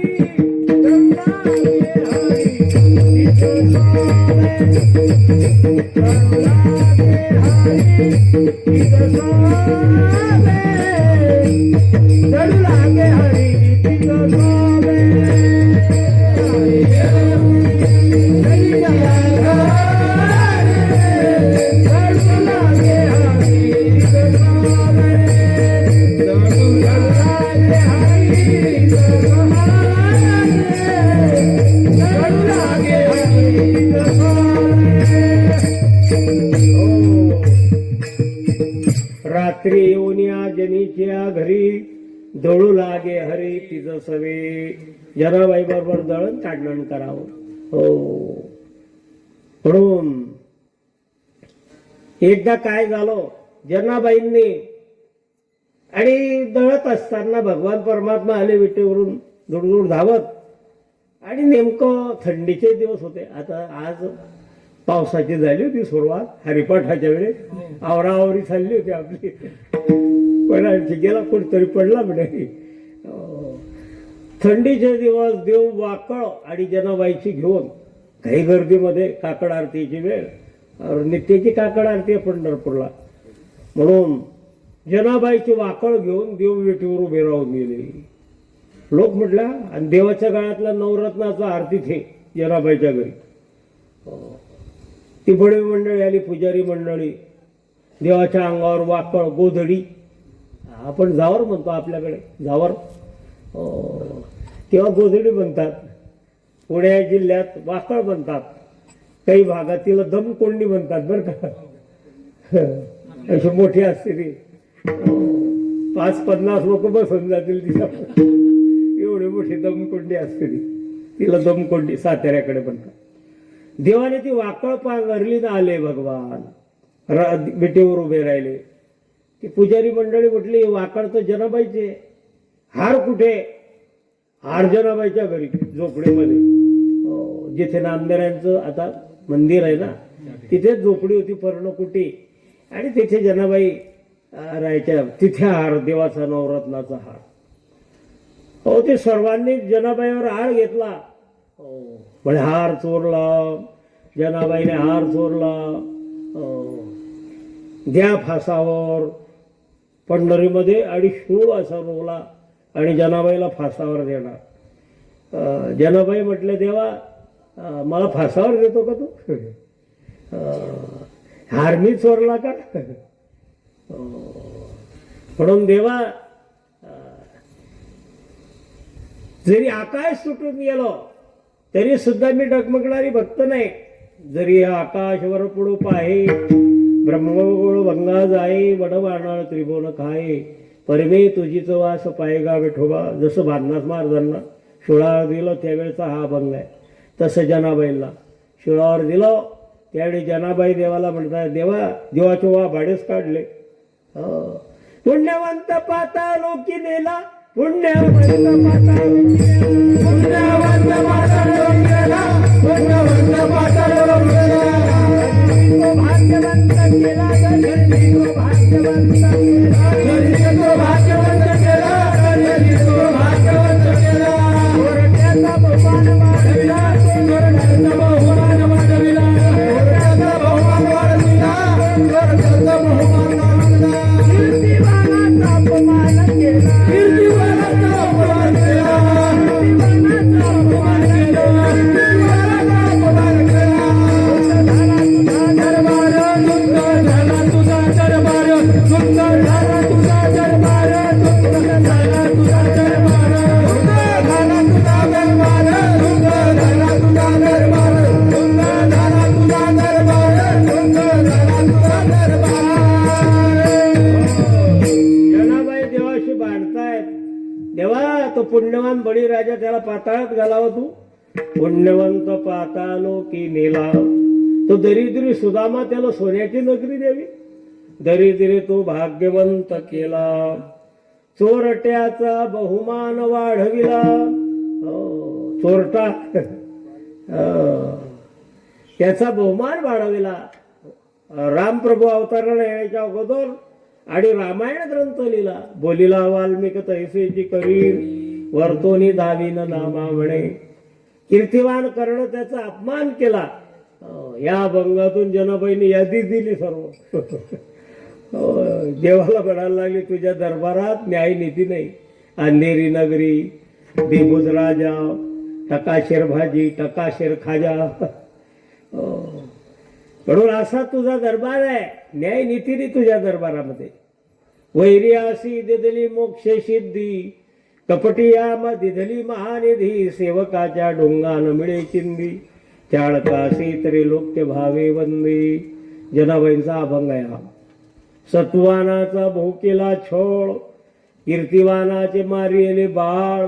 रात्री येऊन या जनीच्या घरी, दळू लागे हरी तिज सवे. जनाबाई बरोबर दळण काढणं करावं. हो. म्हणून एकदा काय झालं, जनाबाईंनी आणि दळत असताना भगवान परमात्मा आले विटेवरून दूर धावत. आणि नेमकं थंडीचे दिवस होते. आता आज पावसाची झाली होती सुरुवात. हरिपाठाच्या वेळेस आवराआवरी चालली होती आपली. पण गेला कोणतरी पडला म्हणे. थंडीचे दिवस, देव वाकळ आणि जनाबाईची घेऊन काही गर्दीमध्ये काकड आरतीची वेळ. नित्याची काकड आरती आहे पंढरपूरला. म्हणून जनाबाईची वाकळ घेऊन देव विटीवर उभे राहून गेले. लोक म्हटल्या, आणि देवाच्या काळातला नवरत्नाचा आरती थे जनाबाईच्या घरी. ती बडवी मंडळी आली, पुजारी मंडळी. देवाच्या अंगावर वाकळ, गोधडी, आपण जावर म्हणतो आपल्याकडे, जावर. किंवा गोधडी म्हणतात. पुणे जिल्ह्यात वाकळ म्हणतात, काही भागात तिला दमकोंडी म्हणतात बरं का. अशी मोठी असते ती, 5-50 लोक बसून जातील तिच्या, एवढी मोठी दमकोंडी असते ती, तिला दमकोंडी साताऱ्याकडे म्हणतात. देवाने ती वाकळ पांघरली ना आले भगवान, विटेवर उभे राहिले. ती पुजारी मंडळी म्हटली वाकळ तर जनाबाईचे, हार कुठे? हार जनाबाईच्या घरी झोपडीमध्ये. जिथे नामदेवांचं आता मंदिर आहे ना, तिथेच झोपडी होती पर्णकुटी, आणि तिथे जनाबाई राहायच्या. तिथे हार, देवाचा नवरत्नाचा हार. ते सर्वांनी जनाबाईवर हार घेतला. म्हणजे हार चोरला, जनाबाईने हार चोरला, द्या फासावर. पंढरीमध्ये आणि शूळ असा रोवला आणि जनाबाईला फासावर देणार. जनाबाई म्हटले देवा मला फासावर देतो का तू? हार मी चोरला का? म्हणून देवा जरी आकाश सुटून गेलो तरी सुद्धा मी डगमगणारी भक्त नाही. जरी आकाशवर पुढू पाहे, ब्रह्मगोळ भंगा जाये, वडवाणाळ त्रिभुवन खाये, परमे तुझीच वास पायगा विठोबा. जसं भाननाथ महाराजांना शिळावर दिलं त्यावेळेचा हा अभंग आहे. तसं जनाबाईला शिळावर दिलं त्यावेळी जनाबाई देवाला म्हणतात देवा, देवाचे वा भाडेच काढले. पुण्यवंत पाता लोकी नेला, पुण्यवंत पाता लोकी नेला, पुण्यवंत पाता लोकी नेला, पुण्यवंत पाता लोकी नेला. भाग्यवंत केला धरणी तो भाग्यवंत केला, धरणी तो भाग्यवंत केला, धरणी तो भाग्यवंत केला. गोरट्याचा बहुमान वाढविला, गोरट्याचा बहुमान वाढविला, गोरट्याचा बहुमान वाढविला, गोरट्याचा बहुमान वाढविला. कीर्तिवानाचा अपमान केला, कीर्तिवानाचा अपमान केला, कीर्तिवानाचा अपमान केला, कीर्तिवानाचा अपमान केला. जनाबाई देवाशी भांडतायत. देवा तो पुण्यवान बळीराजा त्याला पाताळात घालावा तू. पुण्यवंत पातालो की नेला, तो दरिद्री सुदामा त्याला सोन्याची नगरी द्यावी. दरिद्री तो भाग्यवंत केला, चोरट्याचा बहुमान वाढविला. चोरटा त्याचा बहुमान वाढविला. रामप्रभू अवतरण येण्याच्या अगोदर आणि रामायण ग्रंथ लिहिला. बोलिला वाल्मिक तैसेची करीर, वर्तोनी दावीन नामा म्हणे. कीर्तिवान करणं त्याचा अपमान केला. या अभंगातून जनाबाईने यादी दिली सर्व. देवाला म्हणायला लागली तुझ्या दरबारात न्याय नीती नाही. अंधेरी नगरी, बेबुज राजा, टकाशेर भाजी, टकाशेर खाजा. म्हणून असा तुझा दरबार आहे, न्याय नीती नाही तुझ्या दरबारामध्ये. वैरी आसी दिदली मोक्ष सिद्धी, कपटिया दिधली महानिधी. सेवकाच्या डोंगान मिळे चिंदी, चाळकाशी तरी लोक भावे वंदी. जनाबाईंचा अभंग आहे हा. सत्वानाचा भोकेला छोळ, कीर्तिवानाचे मारिले बाळ.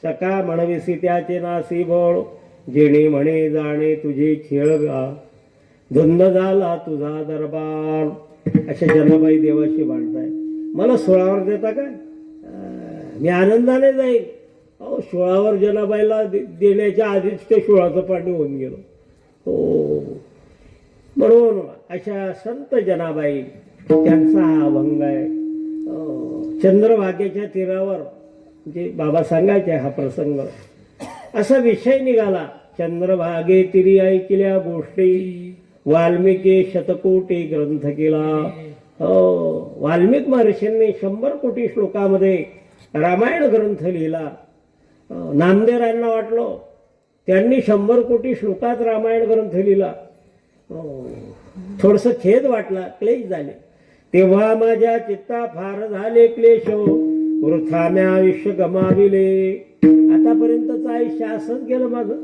सका म्हणविसी त्याचे नासी बोळ, जेणे म्हणे जाणे तुझे खेळ गा. धुंद झाला तुझा दरबार. अशा जनाबाई देवाशी भांडताय. मला सोळावर देता काय? मी आनंदाने जाईल. अहो सोळावर जनाबाईला देण्याच्या आधीच ते सोळाचं पाणी होऊन गेलो. हो, म्हणून अशा संत जनाबाई त्यांचा हा अभंग आहे. चंद्रभागेच्या तीरावर जे बाबा सांगायचे हा प्रसंग, असा विषय निघाला. चंद्रभागे तिरी ऐकल्या गोष्टी, वाल्मिकी शतकोटी ग्रंथ केला. वाल्मिक महर्षींनी 100 कोटी श्लोकामध्ये रामायण ग्रंथ लिहिला. नामदेवांना वाटलं त्यांनी 100 कोटी श्लोकात रामायण ग्रंथ लिहिला. थोडस खेद वाटला, क्लेश झाले. तेव्हा माझ्या चित्ता फार झाले क्लेश, वृथाम्या आयुष्य गमाविले. आतापर्यंतचं आयुष्य असंच गेलं माझं.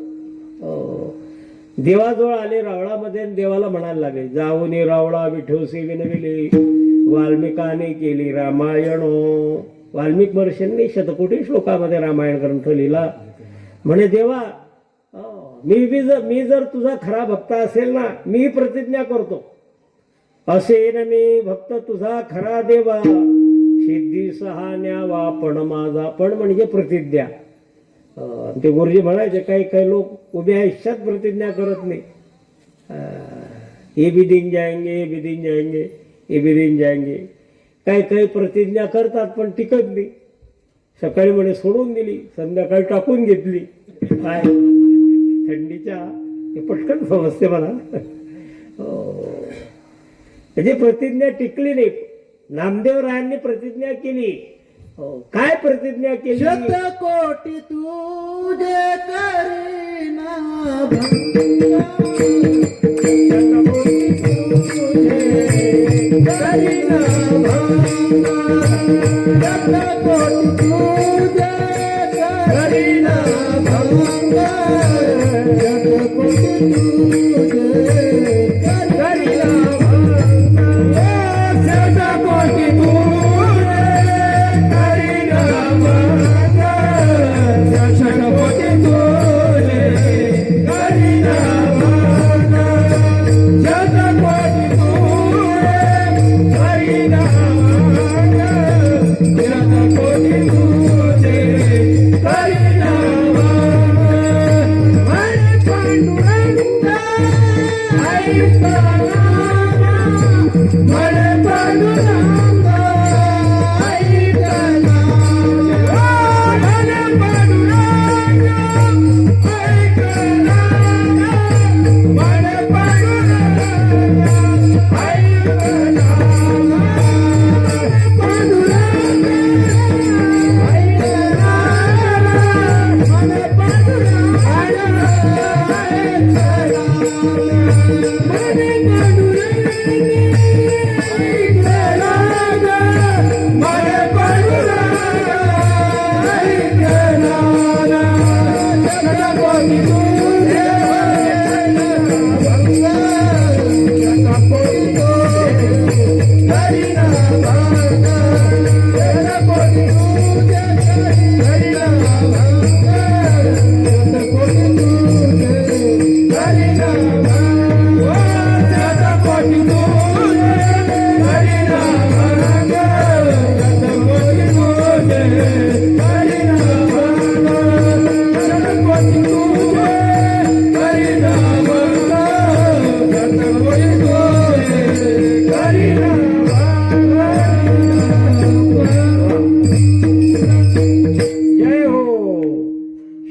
देवाजवळ आले रावळामध्ये आणि देवाला म्हणायला लागले, जाऊन रावळा विठोसी विनविले, वाल्मिकाने केली रामायण. वाल्मिक महर्षींनी शतकोटी श्लोकामध्ये रामायण ग्रंथ लिहिला. म्हणे देवा, मी जर तुझा खरा भक्त असेल ना, मी प्रतिज्ञा करतो, असेन मी भक्त तुझा खरा देवा, सिद्धी सहा न्यावा पण माझा. पण म्हणजे प्रतिज्ञा. ते गुरुजी म्हणायचे, काही काही लोक उभ्या आयुष्यात प्रतिज्ञा करत नाही. ये भी दिन जाएंगे, ये भी दिन जाएंगे, ये भी दिन जाएंगे. काही काही प्रतिज्ञा करतात पण टिकत नाही. सकाळी म्हणे सोडून दिली, संध्याकाळी टाकून घेतली. काय थंडीच्या हे पटकन समजते मला. म्हणजे प्रतिज्ञा टिकली नाही. नामदेवरायांनी प्रतिज्ञा केली. काय प्रतिज्ञा केली? शतकोटी तुझे करीना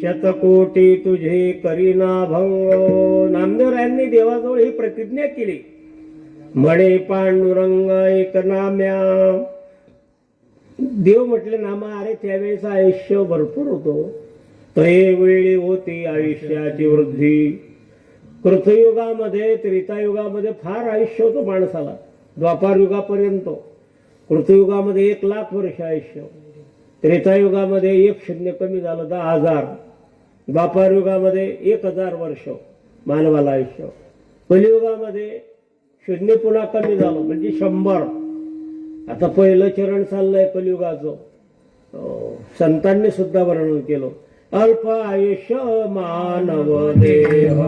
शतकोटी तुझे करीना भंग. नामदेवरायांनी देवाजवळ ही प्रतिज्ञा केली. म्हणे पांडुरंग एक नाम्या. देव म्हटले नामा. अरे त्यावेळेस आयुष्य भरपूर होतो. वेळी होती आयुष्याची वृद्धी. कृतयुगामध्ये त्रेतायुगामध्ये फार आयुष्य होतं माणसाला, द्वापार युगापर्यंत. कृतयुगामध्ये 1,00,000 वर्ष आयुष्य. त्रेतायुगामध्ये 1 कमी झालं 10,000. द्वापार युगामध्ये 1,000 वर्ष मानवाला आयुष्य. कलियुगामध्ये 0 पुन्हा कमी झालं म्हणजे 100. आता पहिलं चरण चाललंय कलियुगाचं. संतांनी सुद्धा वर्णन केलं. अल्प आयुष्य मानव देह,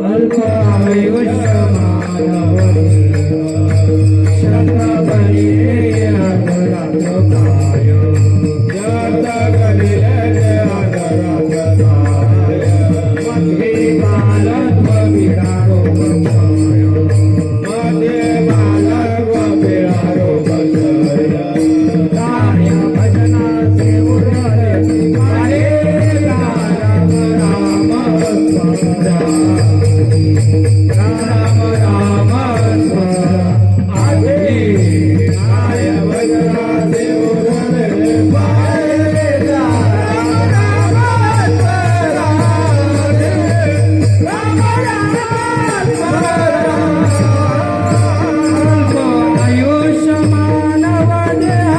अल्प आयुष्य मानव देह, शतबरी आदरात काय, शतबरी आदरात काय, मध्ये बालत्व बिडारो बसाय, मध्ये बालत्व बिडारो बसाय, कार्य भजनाचे उरले काय, राम राम स्मरा, राम राम स्मरा, आधी काय भजनाचे उरले काय, राम राम स्मरा, राम राम स्मरा. आयुष्य मानव देह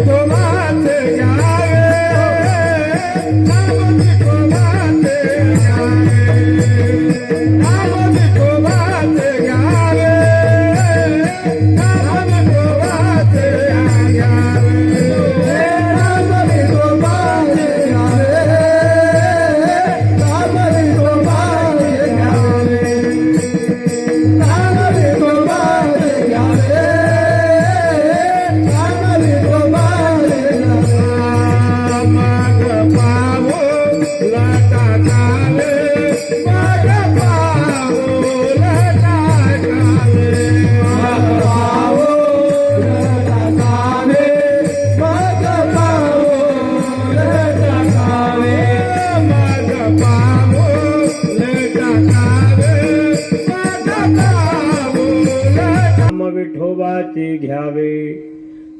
हाती घ्यावे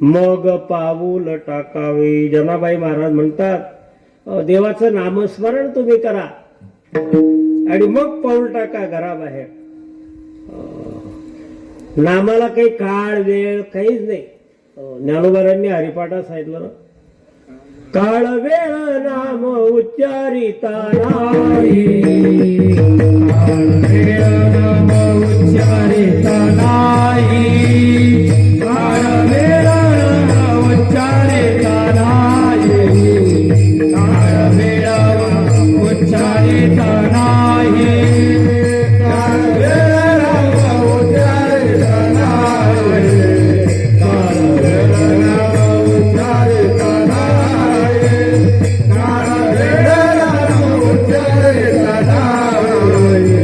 मग पाऊल टाकावे. जनाबाई महाराज म्हणतात देवाचं नामस्मरण तुम्ही करा आणि मग पाऊल टाका घराबाहेर. नामाला काही काळ वेळ काहीच नाही. ज्ञानोबारांनी हरिपाठात सांगितलं ना, काळ वेळ नाम उच्चारिता नाही, काळ वेळ नाम उच्चारिता नाही, काळ वेळ नाम उच्चारिता नाही, काळ वेळ उच्चारिता नाही, काळ वेळ नाम उच्चारिता नाही, काळ वेळ नाम उच्चारिता नाही, काळ वेळ नाम उच्चारिता नाही,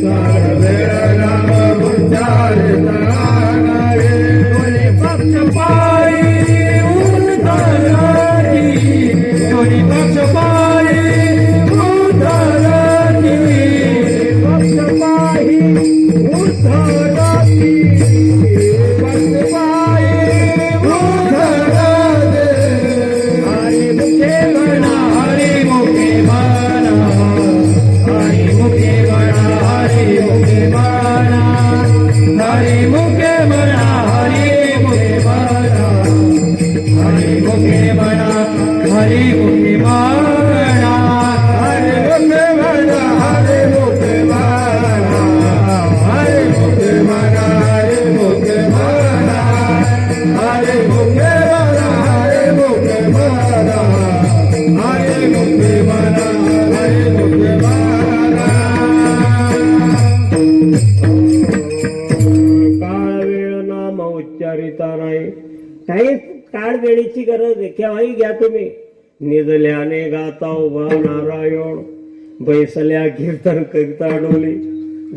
काळ वेळ नाम उच्चारिता नाही. कोणी पक्ष पायी उद्धरती, कोणी पक्ष पायी उद्धरती, पक्ष पायी उद्धरती, पक्ष पायी उद्धरती. हरी मुखे म्हणा, हरी मुखे म्हणा, हरी मुखे म्हणा, हरी मुखे म्हणा, हरी मुखे म्हणा, हरी मुखे म्हणा, हरी मुखे म्हणा, हरी मुखे म्हणा, हरी मुखे म्हणा, हरी मुखे म्हणा, हरी मुखे म्हणा, हरी मुखे म्हणा, हरी मुखे म्हणा, हरी मुखे म्हणा, हरी मुखे म्हणा, हरी मुखे म्हणा. काळ वेळ नाम उच्चारिता नाही. काही काळ वेळेची गरज आहे. केव्हाही घ्या तुम्ही. निजल्याने गाता उभा नारायण, बैसल्या कीर्तन करिता डोली.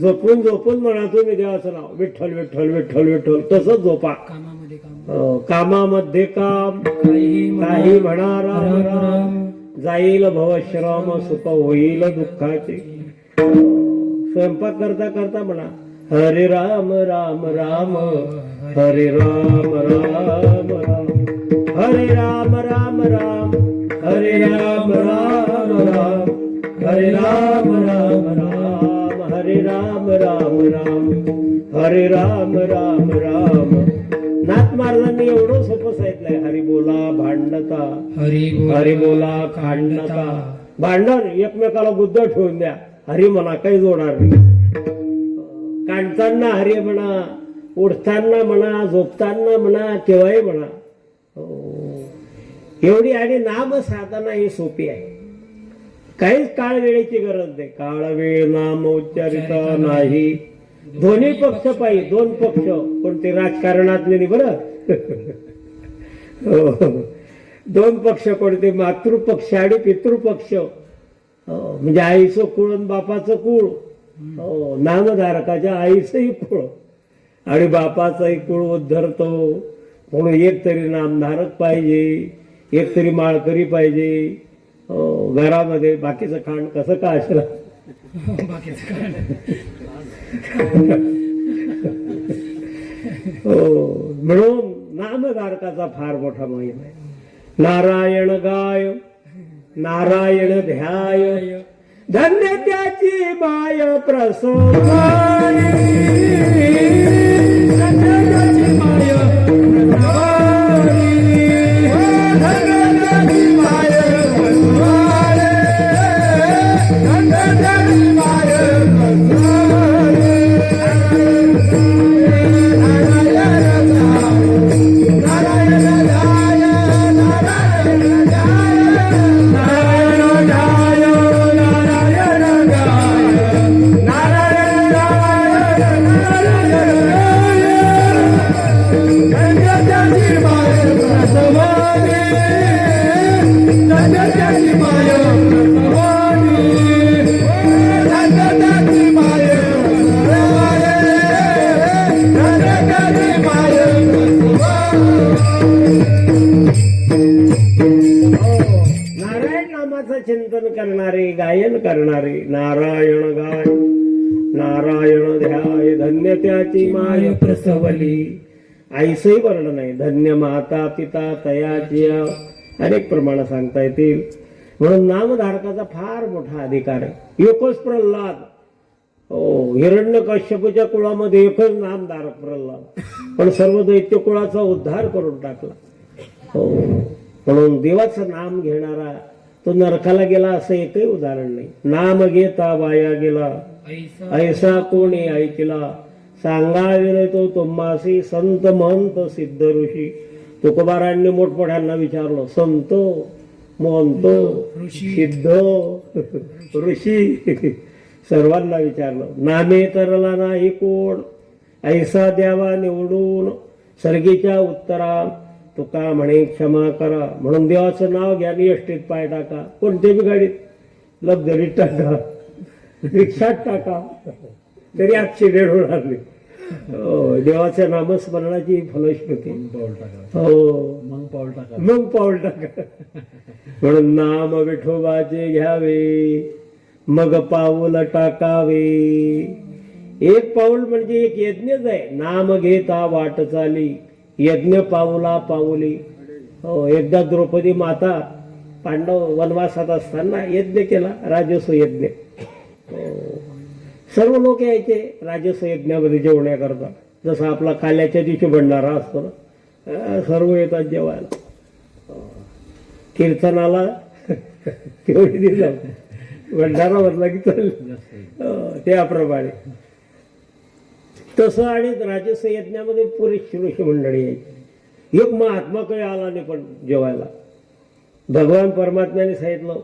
झोपून झोपून म्हणा तुम्ही देवाचं नाव, विठ्ठल विठ्ठल विठ्ठल विठ्ठल. तसंच झोपा. कामामध्ये काम, काही म्हणा राम राम. जाईल भवश्रम, सुख होईल दुःखाचे. स्वयंपाक करता करता म्हणा हरे राम राम राम, हरे राम राम राम, हरे राम राम राम, हरे राम राम राम, हरे राम राम राम, हरे राम राम राम, हरे राम राम राम. नाथ महाराजांनी एवढं सोपं सांगितलंय. हरी बोला भांडता, हरी बोला खांडता. भांडण एकमेकाला गुद्द ठेवून द्या, हरी म्हणा, काही जोडणार नाही. काढताना हरी म्हणा, उठताना म्हणा, झोपताना म्हणा, केव्हाही म्हणा. एवढी आणि नाम साधना ही सोपी आहे. काहीच काळ वेळेची गरज नाही. काळ वेळ नाम उच्चारिता नाही. दोन्ही पक्ष पाहिजे. दोन पक्ष कोणते राजकारणातले नाही बरं. दोन पक्ष कोणते, मातृपक्ष आणि पितृपक्ष. म्हणजे आईचं कुळ आणि बापाचं कुळ. नामधारकाच्या आईचंही कुळ आणि बापाचंही कुळ उद्धरतो. म्हणून एक तरी नामधारक पाहिजे, एक तरी माळकरी पाहिजे घरामध्ये. बाकीचं खाण कसं का असलं. म्हणून नामधारकाचा फार मोठा महिमा आहे. नारायण गाय, नारायण ध्याय, धन्य त्याची माय प्रसवारी, धन्य त्याची माय प्रसवारी, धन्य त्याची माय प्रसवारी, धन्य त्याची माय प्रसवारी. चिंतन करणारे, गायन करणारे. नारायण गाय, नारायण ध्याय, धन्य त्याची माय प्रसवली. आईचंही वर्णन आहे. धन्य माता पिता तयाची अनेक प्रमाण सांगता येतील. म्हणून नामधारकाचा फार मोठा अधिकार आहे. एकच प्रल्हाद, हो, हिरण्यकश्यपूच्या कुळामध्ये एकच नामधारक प्रल्हाद, पण सर्व दैत्य कुळाचा उद्धार करून टाकला. हो, म्हणून देवाचं नाम घेणारा तो नरकाला गेला असं एकही उदाहरण नाही. नाम घेता वाया गेला ऐसा कोणी ऐकला, सांगावे तो तुम्हासी संत महंत सिद्ध ऋषी. तुकोबारांनी मोठमोठ्यांना विचारलं, संत महंत सिद्ध ऋषी सर्वांना विचारलं. नामे तरला नाही कोण ऐसा द्यावा निवडून, सर्गीच्या उत्तरा तुका म्हणे क्षमा करा. म्हणून देवाचं नाव घ्या आणि एसटीत पाय टाका, कोणत्याही गाडीत, लक्झरीत टाका, रिक्षात टाका, तरी ऍक्सिडेंट होणार नाही. हो, देवाच्या नामस्मरणाची फलश्रुती. हो, मग पाऊल टाका. म्हणून नाम विठोबाचे घ्यावे मग पाऊल टाकावे. एक पाऊल म्हणजे एक यज्ञच आहे. नाम घेता वाट चाली यज्ञ पाऊला पाऊली. हो, एकदा द्रौपदी माता पांडव वनवासात असताना यज्ञ केला, राजस्व यज्ञ. सर्व लोक यायचे राजस्व यज्ञामध्ये जेवण्याकरता. जसा आपला काल्याच्या दिवशी भंडारा असतो ना, सर्व येतात जेवायला. कीर्तनाला तेवढी दिलं, भंडारा म्हटला की चाललं, त्याप्रमाणे तसं. आणि राजस्व यज्ञामध्ये पुरेशी ऋषी मंडळी यायची. एक महात्मा काही आला नाही पण जेवायला. भगवान परमात्म्याने सांगितलं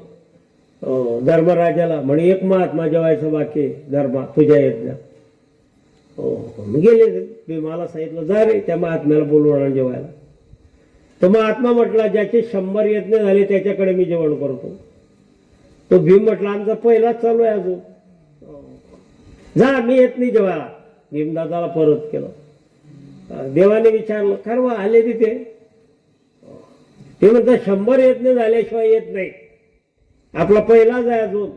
धर्मराजाला, म्हणे एक महात्मा जेवायचं बाकी धर्मा तुझ्या यज्ञात. गेले भीमाला सांगितलं, जा रे त्या महात्म्याला बोलवणार जेवायला. तो महात्मा म्हटला, ज्याचे 100 यज्ञ झाले त्याच्याकडे मी जेवण करतो. तो भीम म्हटला, आमचा पहिलाच चालू आहे अजून, जा मी येत नाही जेवायला. भीमदादाला परत केलं. देवाने विचारलं, खरं आले तिथे? ते म्हणतात 100 यज्ञ झाल्याशिवाय येत नाही, आपला पहिलाच आहे अजून.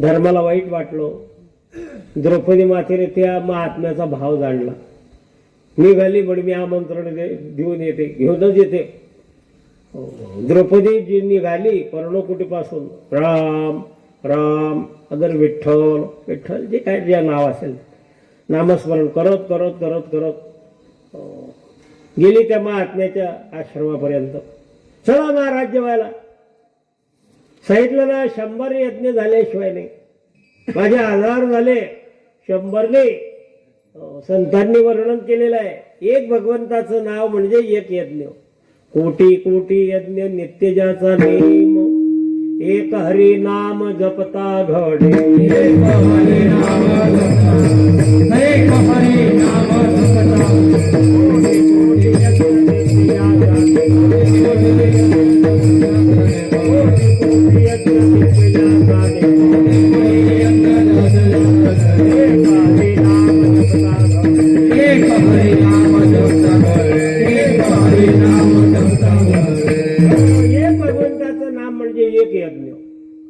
धर्माला वाईट वाटलं. द्रौपदी मातेने त्या महात्म्याचा भाव जाणला. निघाली म्हणे मी आमंत्रण देऊन येते, घेऊनच येते. द्रौपदी जी निघाली पर्णकुटीपासून, राम राम अगर विठ्ठल विठ्ठल जे काय जे नाव असेल नामस्मरण करत करत करत करत गेली त्या महात्म्याच्या आश्रमापर्यंत. चला महाराज जेवायला. सांगितलं ना 100 यज्ञ झाल्याशिवाय नाही. माझे 1000 झाले, 100 नाही. संतांनी वर्णन केलेलं आहे, एक भगवंताचं नाव म्हणजे एक यज्ञ. कोटी कोटी यज्ञ नित्य ज्याचा नेम, एक हरी नाम जपता घडे. एक हरी नाम जपता, एक हरी नाम जपता. कोटी कोटी यज्ञ नित्य ज्याचा नेम, कोटी यज्ञ नित्य ज्याचा नेम. एक हरी नाम जपता घडे, एक हरी नाम जपता घडे, एक हरी नाम जपता घडे. एक भगवंताचं नाम म्हणजे एक यज्ञ.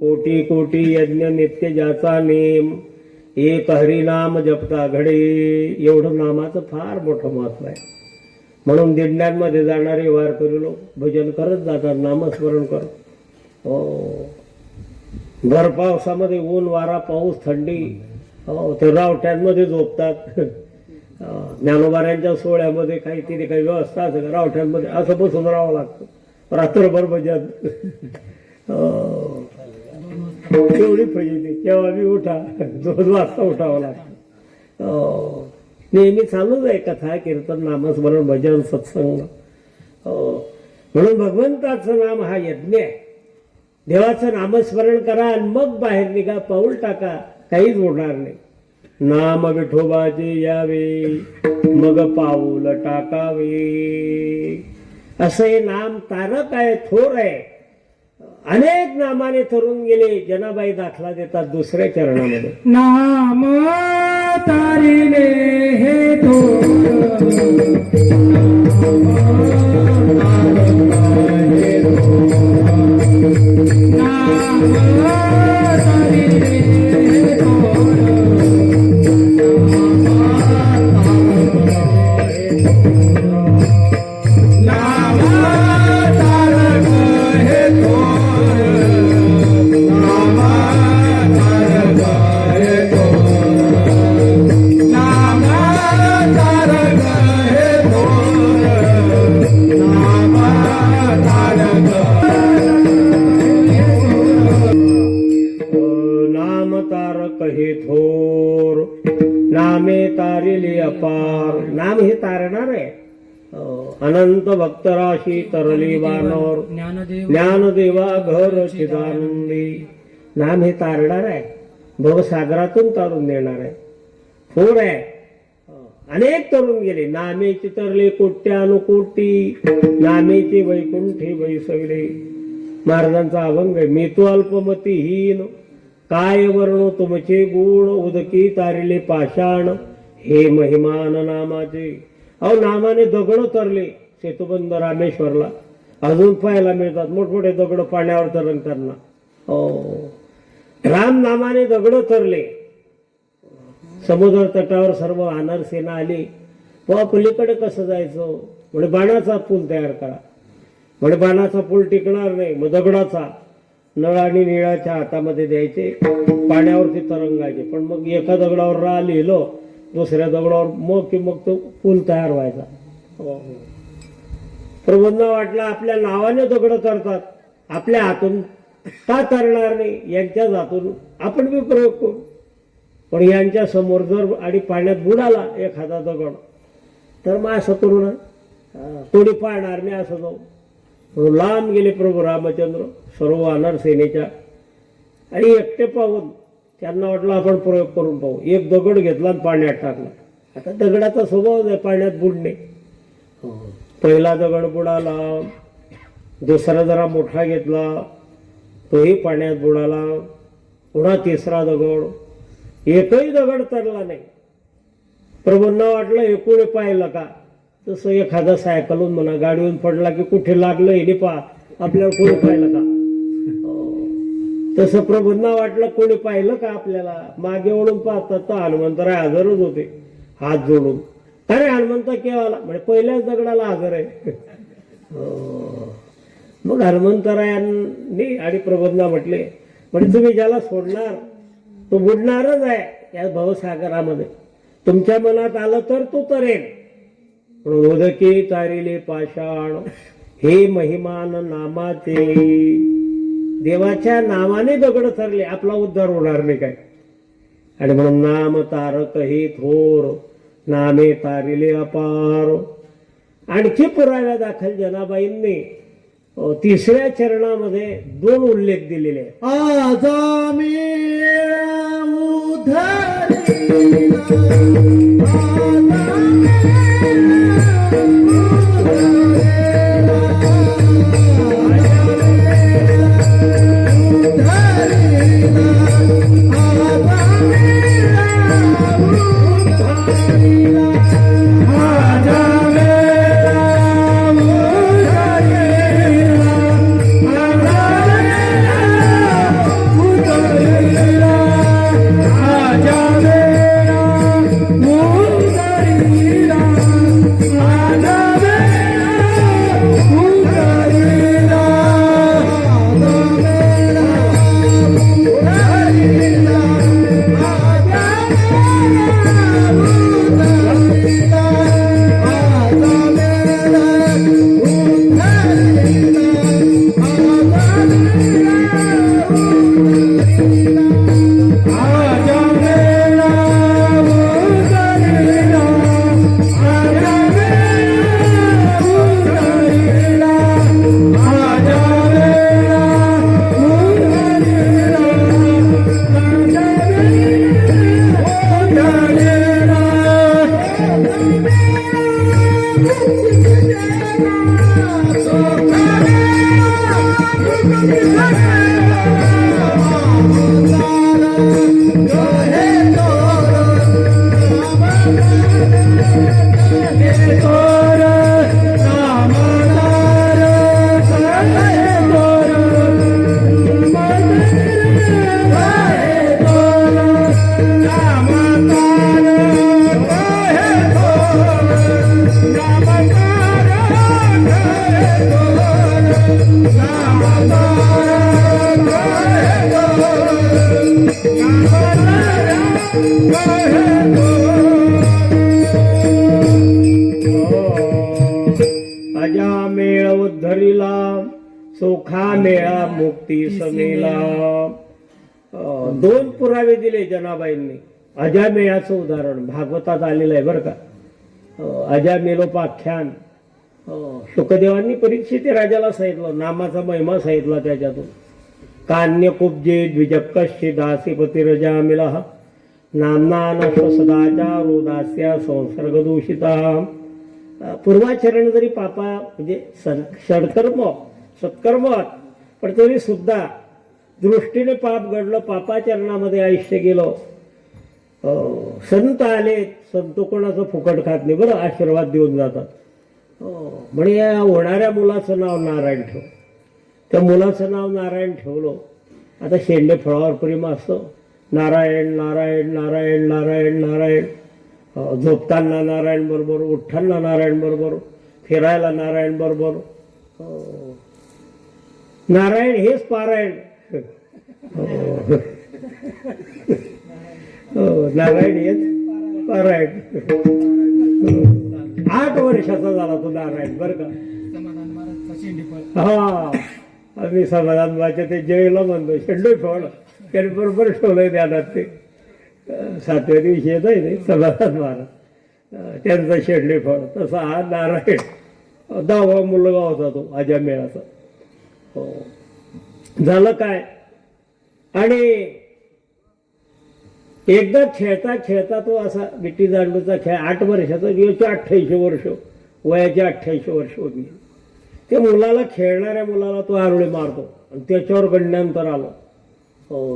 कोटी कोटी यज्ञ नित्य ज्याचा नेम, एक हरिनाम जपता घडे. एवढं नामाचं फार मोठं महत्व आहे. म्हणून दिंड्यांमध्ये जाणारे वारकरी लोक भजन करत जातात, नामस्मरण करत. हो, भर पावसामध्ये ऊन वारा पाऊस थंडी, हो, ते रावठ्यांमध्ये झोपतात. ज्ञानोबाऱ्यांच्या सोहळ्यामध्ये काहीतरी काही व्यवस्था असेल, रावठ्यांमध्ये असं बसून राहावं लागतं रात्रभर भजन. तेवढी फजिती, केव्हा बी उठा, 2 वाजता उठावं लागतं. नेहमी चालूच आहे कथा कीर्तन नामस्मरण भजन सत्संग. म्हणून भगवंताचं नाम हा यज्ञ आहे. देवाचं नामस्मरण करा आणि मग बाहेर निघा, पाऊल टाका, काहीच होणार नाही. नाम विठोबाचे यावे मग पाऊल टाकावे. असं हे नाम तारक आहे, थोर आहे. अनेक नामाने ठरून गेले. जनाबाई दाखला देतात दुसऱ्या चरणामध्ये. नाम तारिले हे तो नाम तारक हे थोर, नामे तारिले अपार. नाम हे तारणार आहे. अनंत भक्तराशी तरली वानर, ज्ञानदेवा घर चिदानंदी. नाम हे तारणार आहे, भवसागरातून तारून नेणार आहे. थोर आहे. अनेक तरुण गेले, नामेची तरले कोट्यानुकोटी, नामेची वैकुंठी वैसविले. महाराजांचा अभंग आहे. मी तो अल्पमतीहीन, काय वर्णो तुमचे गुण, उदकी तारिले पाषाण, हे महिमान नामाचे. अहो नामाने दगड तरले सेतुबंध रामेश्वरला, अजून पाहायला मिळतात मोठमोठे दगड पाण्यावर तरंगताना. राम नामाने दगड तरले. समुद्र तटावर सर्व वानर सेना आली. व पलीकडे कसं जायचं, म्हणजे बाणाचा पूल तयार करा. म्हणजे बाणाचा पूल टिकणार नाही, मग दगडाचा नळ आणि निळाच्या हातामध्ये द्यायचे, पाण्यावरती तरंगायचे. पण मग एका दगडावर रा लिहिलं, दुसऱ्या दगडावर मग तो पूल तयार व्हायचा. प्रबंध वाटला आपल्या नावाने दगड करतात, आपल्या हातून का तरणार नाही, यांच्याच हातून आपण बी प्रयोग करू. पण यांच्या समोर जर आणि पाण्यात बुडाला एखादा दगड, तर मग असं करू ना, कोणी पाहणार नाही असं जाऊ. म्हणून लांब गेले प्रभू रामचंद्र सर्व वानर सेनेच्या, आणि एकटे पाहून त्यांना वाटलं आपण प्रयोग करून पाहू. एक दगड घेतला आणि पाण्यात टाकला. आता दगडाचा स्वभाव आहे पाण्यात बुडणे. पहिला दगड बुडाला, दुसरा जरा मोठा घेतला, तोही पाण्यात बुडाला. पुन्हा तिसरा दगड, एकही दगड तरला नाही. प्रभूंना वाटलं एकूण पाहिलं का, तसं एखादा सायकलून म्हणा गाडीहून पडला की कुठे लागलं हे पहा, आपल्याला कोणी पाहिलं का. तसं प्रभूंना वाटलं कोणी पाहिलं का आपल्याला. मागे वळून पाहतात तर हनुमंतराय हजरच होते, हात जोडून. अरे हनुमंत केव्हा, म्हणजे पहिल्याच दगडाला हजर आहे. मग हनुमंतरायांनी आणि प्रबंधा म्हटले, म्हणजे तुम्ही ज्याला सोडणार तो बुडणारच आहे या भवसागरामध्ये. तुमच्या मनात आलं तर तो तरेल. म्हणून उदकी तारिले पाषाण, हे महिमान नामाचे. देवाच्या नावाने दगड ठरले, आपला उद्धार होणार नाही काय. आणि म्हणून नाम तारक हे थोर, नामे तारिले अपार. आणखी पुराव्या दाखल जनाबाईंनी तिसऱ्या चरणामध्ये 2 उल्लेख दिलेले आहेत. आज मेळ उद्धरिला, सोखा मेळा मुक्ती समेला. दोन पुरावे दिले जनाबाईंनी. अजामेळाचं उदाहरण भागवतात आलेलं आहे बरं का. अजामेलोपाख्यान शुकदेवांनी परीक्षित राजाला सांगितलं, नामाचा महिमा सांगितला त्याच्यातून. कान्य कुब्जे द्विजक्कश्चि दासीपतिरजामिलः नाम्ना नष्ट सदाचारो दास्या संसर्ग दूषिता. पूर्वाचरण जरी पापा म्हणजे षडकर्म सत्कर्म पण तरी सुद्धा दृष्टीने पाप घडलं, पापाचरणामध्ये आयुष्य गेलं. संत आले, संत कोणाचं फुकट खात नाही बरं, आशीर्वाद देऊन जातात. म्हणे या होणाऱ्या मुलाचं नाव नारायण ठेव. त्या मुलाचं नाव नारायण ठेवलं. आता शेंडे फळावर प्रेम असतं. नारायण नारायण नारायण नारायण नारायण. झोपताना नारायण बरोबर, उठताना नारायण बरोबर, फिरायला नारायण बरोबर. नारायण हेच पारायण. नारायण हेच पारायण. 8 वर्षाचा झाला तो नारायण बरं का. हा आम्ही समाधान माझ्या ते जयला म्हणतो शेंडू फळ त्याने बरोबर ठेवलंय ध्यानात. ते 7व्या दिवशी येत आहे समाधान महाराज त्यांचा शेंडे फळ. तसा हा नारायण 10वा मुलगा होता तो अजामेळाचा. झालं काय, आणि एकदा खेळता खेळता तो असा विट्टी दांडूचा खेळ 8 वर्षाचा दिवस 88 वर्ष वयाची 88 वर्ष होती. त्या मुलाला, खेळणाऱ्या मुलाला तो आरोळी मारतो आणि त्याच्यावर गंड्यांतर आलं.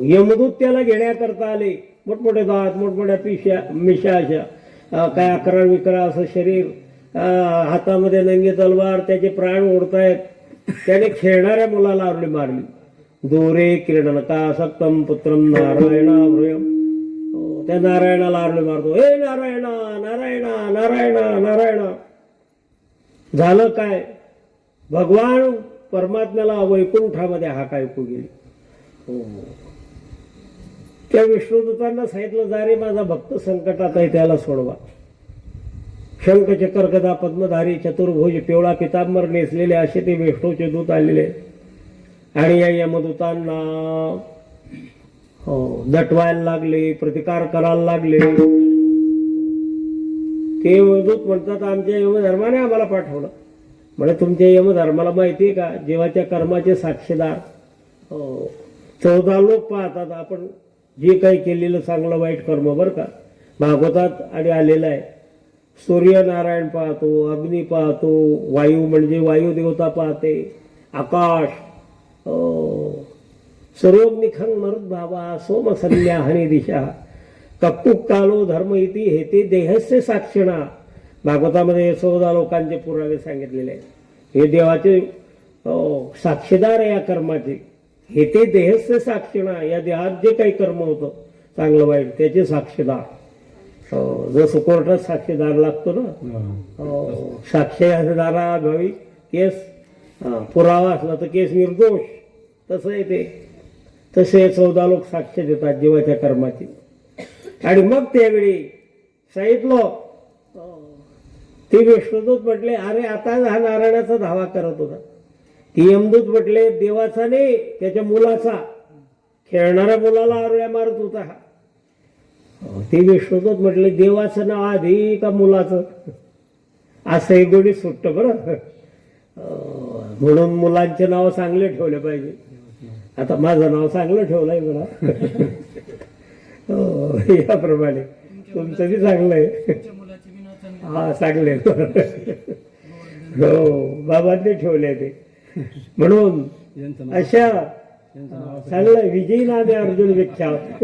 यमदूत त्याला घेण्याकरता आले. मोठमोठे दात, मोठमोठ्या मिशा अशा काय 11-11 असं शरीर, हातामध्ये नंगी तलवार, त्याचे प्राण ओढतायत. त्याने खेळणाऱ्या मुलाला आरोळी मारली. दोरे किरणका सक्तम पुत्रम नारायणाभ्रयम. त्या नारायणाला आरोळी मारतो. ए नारायणा नारायणा नारायणा नारायणा. झालं काय, भगवान परमात्म्याला वैकुंठामध्ये हाक ऐकू गेली. त्या विष्णुदूतांना सांगितलं, जा रे माझा भक्त संकटात आहे त्याला सोडवा. शंख चक्र गदा पद्मधारी चतुर्भुज पिवळा पितांबर नेसलेले असे ते विष्णूचे दूत आलेले. आणि या यमदूतांना दटवायला लागले, प्रतिकार करायला लागले. ते यमदूत म्हणतात, आमच्या यमधर्माने आम्हाला पाठवलं. म्हणजे तुमच्या यमधर्माला माहिती आहे का, जीवाच्या कर्माचे साक्षीदार 14 लोक पाहतात आपण जे काही केलेलं चांगलं वाईट कर्म बरं का. भागवतात आणि आलेलं आहे. सूर्यनारायण पाहतो, अग्नी पाहतो, वायू म्हणजे वायुदेवता पाहते, आकाश, सर्वज्ञखंग मरुद भावा सोम संध्या हनी दिशा कक्कुक कालो धर्म इति हेते देहस्य साक्षिणा. भागवतामध्ये 14 लोकांचे पुरावे सांगितलेले आहेत. हे देवाचे साक्षीदार आहे या कर्माचे. हेते देहस्य साक्षिणा, या देहात जे काही कर्म होतं चांगलं वाईट त्याचे साक्षीदार. जसं कोर्टात साक्षीदार लागतो ना, साक्षीदारा भावी केस पुरावा असला तर केस निर्दोष, तसं आहे ते. तसे 14 लोक साक्ष देतात जीवाच्या कर्माची. आणि मग त्यावेळी सांगितलं, ते विष्णुदूत म्हटले, अरे आता हा नारायणाचा धावा करत होता. ती यमदूत म्हटले, देवाचा नाही त्याच्या मुलाचा, खेळणाऱ्या मुलाला आरोळ्या मारत होता हा. ते विष्णुदूत म्हटले, देवाचं नाव आधी का मुलाचं, असं एक गोडी सुटतं बरं. म्हणून मुलांचे नाव चांगले ठेवले पाहिजे. आता माझं नाव चांगलं ठेवलंय मला. याप्रमाणे तुमचं बी चांगलं आहे. हा चांगले हो, बाबांनी ठेवले ते. म्हणून अशा चांगलं विजयी नाम आहे अर्जुन विख्यात.